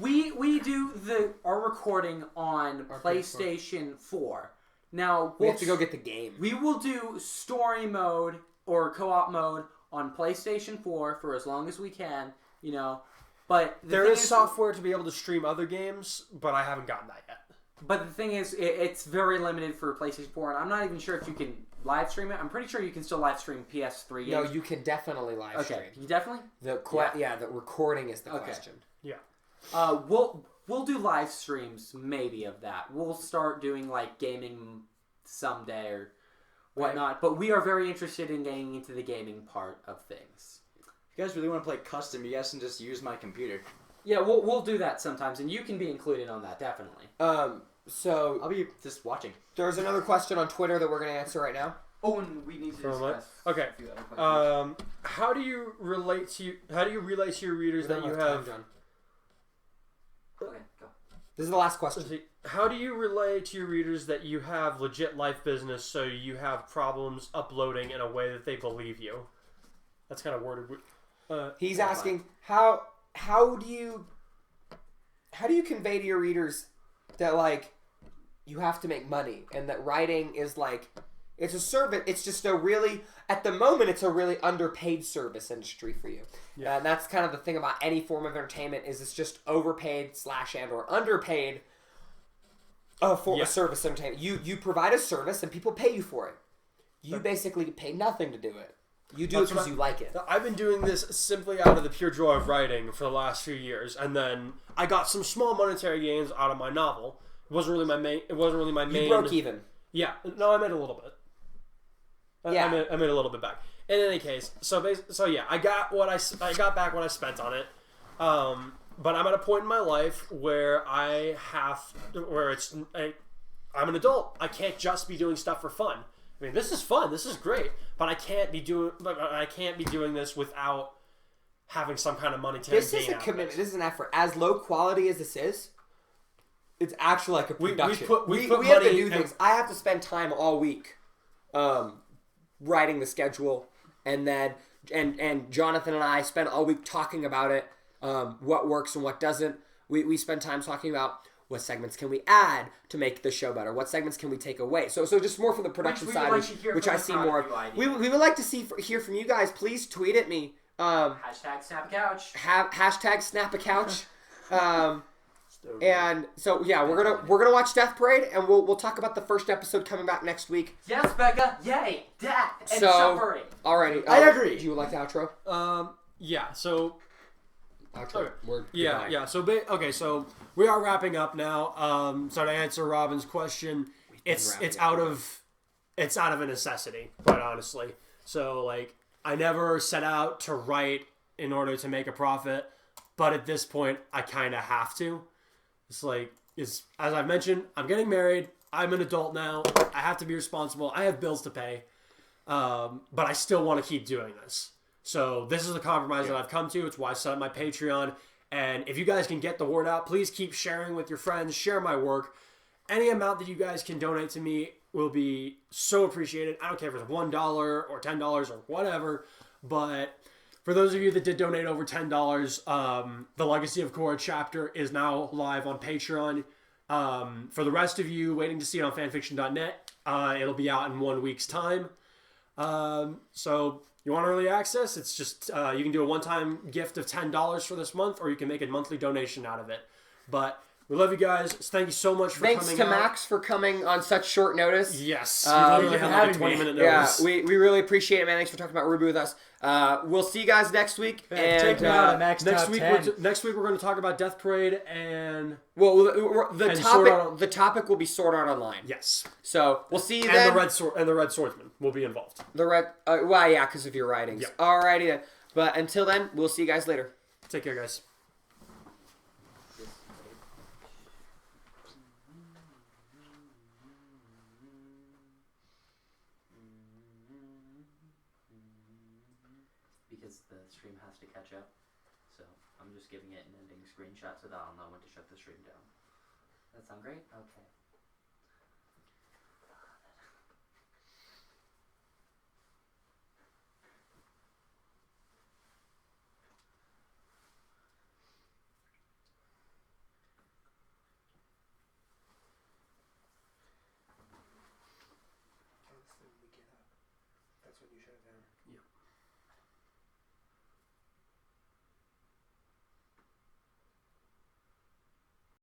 we do our recording on PlayStation 4. Now, we have to go get the game. We will do story mode or co-op mode on PlayStation 4 for as long as we can, you know. But there is software to be able to stream other games, but I haven't gotten that yet. But the thing is, it's very limited for PlayStation 4, and I'm not even sure if you can live stream it. I'm pretty sure you can still live stream PS3 games. No, you can definitely live stream. You definitely? The recording is the question. Yeah. We'll do live streams maybe of that. We'll start doing like gaming someday or whatnot. Right. But we are very interested in getting into the gaming part of things. If you guys really want to play custom, you guys can just use my computer. Yeah, we'll do that sometimes, and you can be included on that, definitely. So I'll be just watching. There's another question on Twitter that we're going to answer right now. Oh, and we need to discuss. Okay. How do you relate to your readers that you have? Okay, go. This is the last question. How do you relay to your readers that you have legit life business, so you have problems uploading in a way that they believe you? That's kind of worded. He's asking how do you convey to your readers that like you have to make money and that writing is like it's a service. It's just at the moment it's a really underpaid service industry for you. Yeah. And that's kind of the thing about any form of entertainment is it's just overpaid / or underpaid for a service entertainment. You provide a service and people pay you for it. You basically pay nothing to do it. You do it because you like it. I've been doing this simply out of the pure joy of writing for the last few years, and then I got some small monetary gains out of my novel. It wasn't really my main. You broke even. Yeah, no, I made a little bit. I made a little bit back. In any case, so yeah, I got back what I spent on it. But I'm at a point in my life where I'm an adult. I can't just be doing stuff for fun. I mean, this is fun. This is great, but I can't be doing this without having some kind of monetary gain. This is a commitment. This is an effort. As low quality as this is, it's actually like a production. We have to do things. I have to spend time all week, writing the schedule, and then and Jonathan and I spend all week talking about it, what works and what doesn't. We spend time talking about what segments can we add to make the show better? What segments can we take away? So just more from the production side, which I see more of. We would like to hear from you guys. Please tweet at me. Hashtag snap a couch. Hashtag snap a couch. And so yeah, we're gonna watch Death Parade, and we'll talk about the first episode coming back next week. Yes, Becca. Yay, death and suffering. Alrighty, I agree. Do you like the outro? Yeah. So outro. Okay. We're Yeah, goodbye. yeah. So we are wrapping up now. So to answer Robin's question, it's out of a necessity, quite honestly. So like I never set out to write in order to make a profit, but at this point I kind of have to. It's like as I've mentioned, I'm getting married. I'm an adult now. I have to be responsible. I have bills to pay, but I still want to keep doing this. So this is the compromise that I've come to. It's why I set up my Patreon. And if you guys can get the word out, please keep sharing with your friends. Share my work. Any amount that you guys can donate to me will be so appreciated. I don't care if it's $1 or $10 or whatever. But for those of you that did donate over $10, the Legacy of Korra chapter is now live on Patreon. For the rest of you waiting to see it on fanfiction.net, it'll be out in 1 week's time. So you want early access? It's just you can do a one-time gift of $10 for this month, or you can make a monthly donation out of it. But we love you guys. Thank you so much for coming out. Thanks to Max for coming on such short notice. Yes. You literally had like a 20-minute notice. Yeah, we really appreciate it, man. Thanks for talking about RWBY with us. We'll see you guys next week. And Check me out at Max next Top week, 10. next week we're going to talk about Death Parade and the topic will be Sword Art Online. yes, So we'll see you and then. the Red Swordsman will be involved. The red. Well, yeah, because of your writings. Yep. Alrighty then. But until then, we'll see you guys later. Take care, guys. Because the stream has to catch up. So I'm just giving it an ending screenshot so that I'll know when to shut the stream down. That sound great? Okay. That's when you shut it down. Yeah.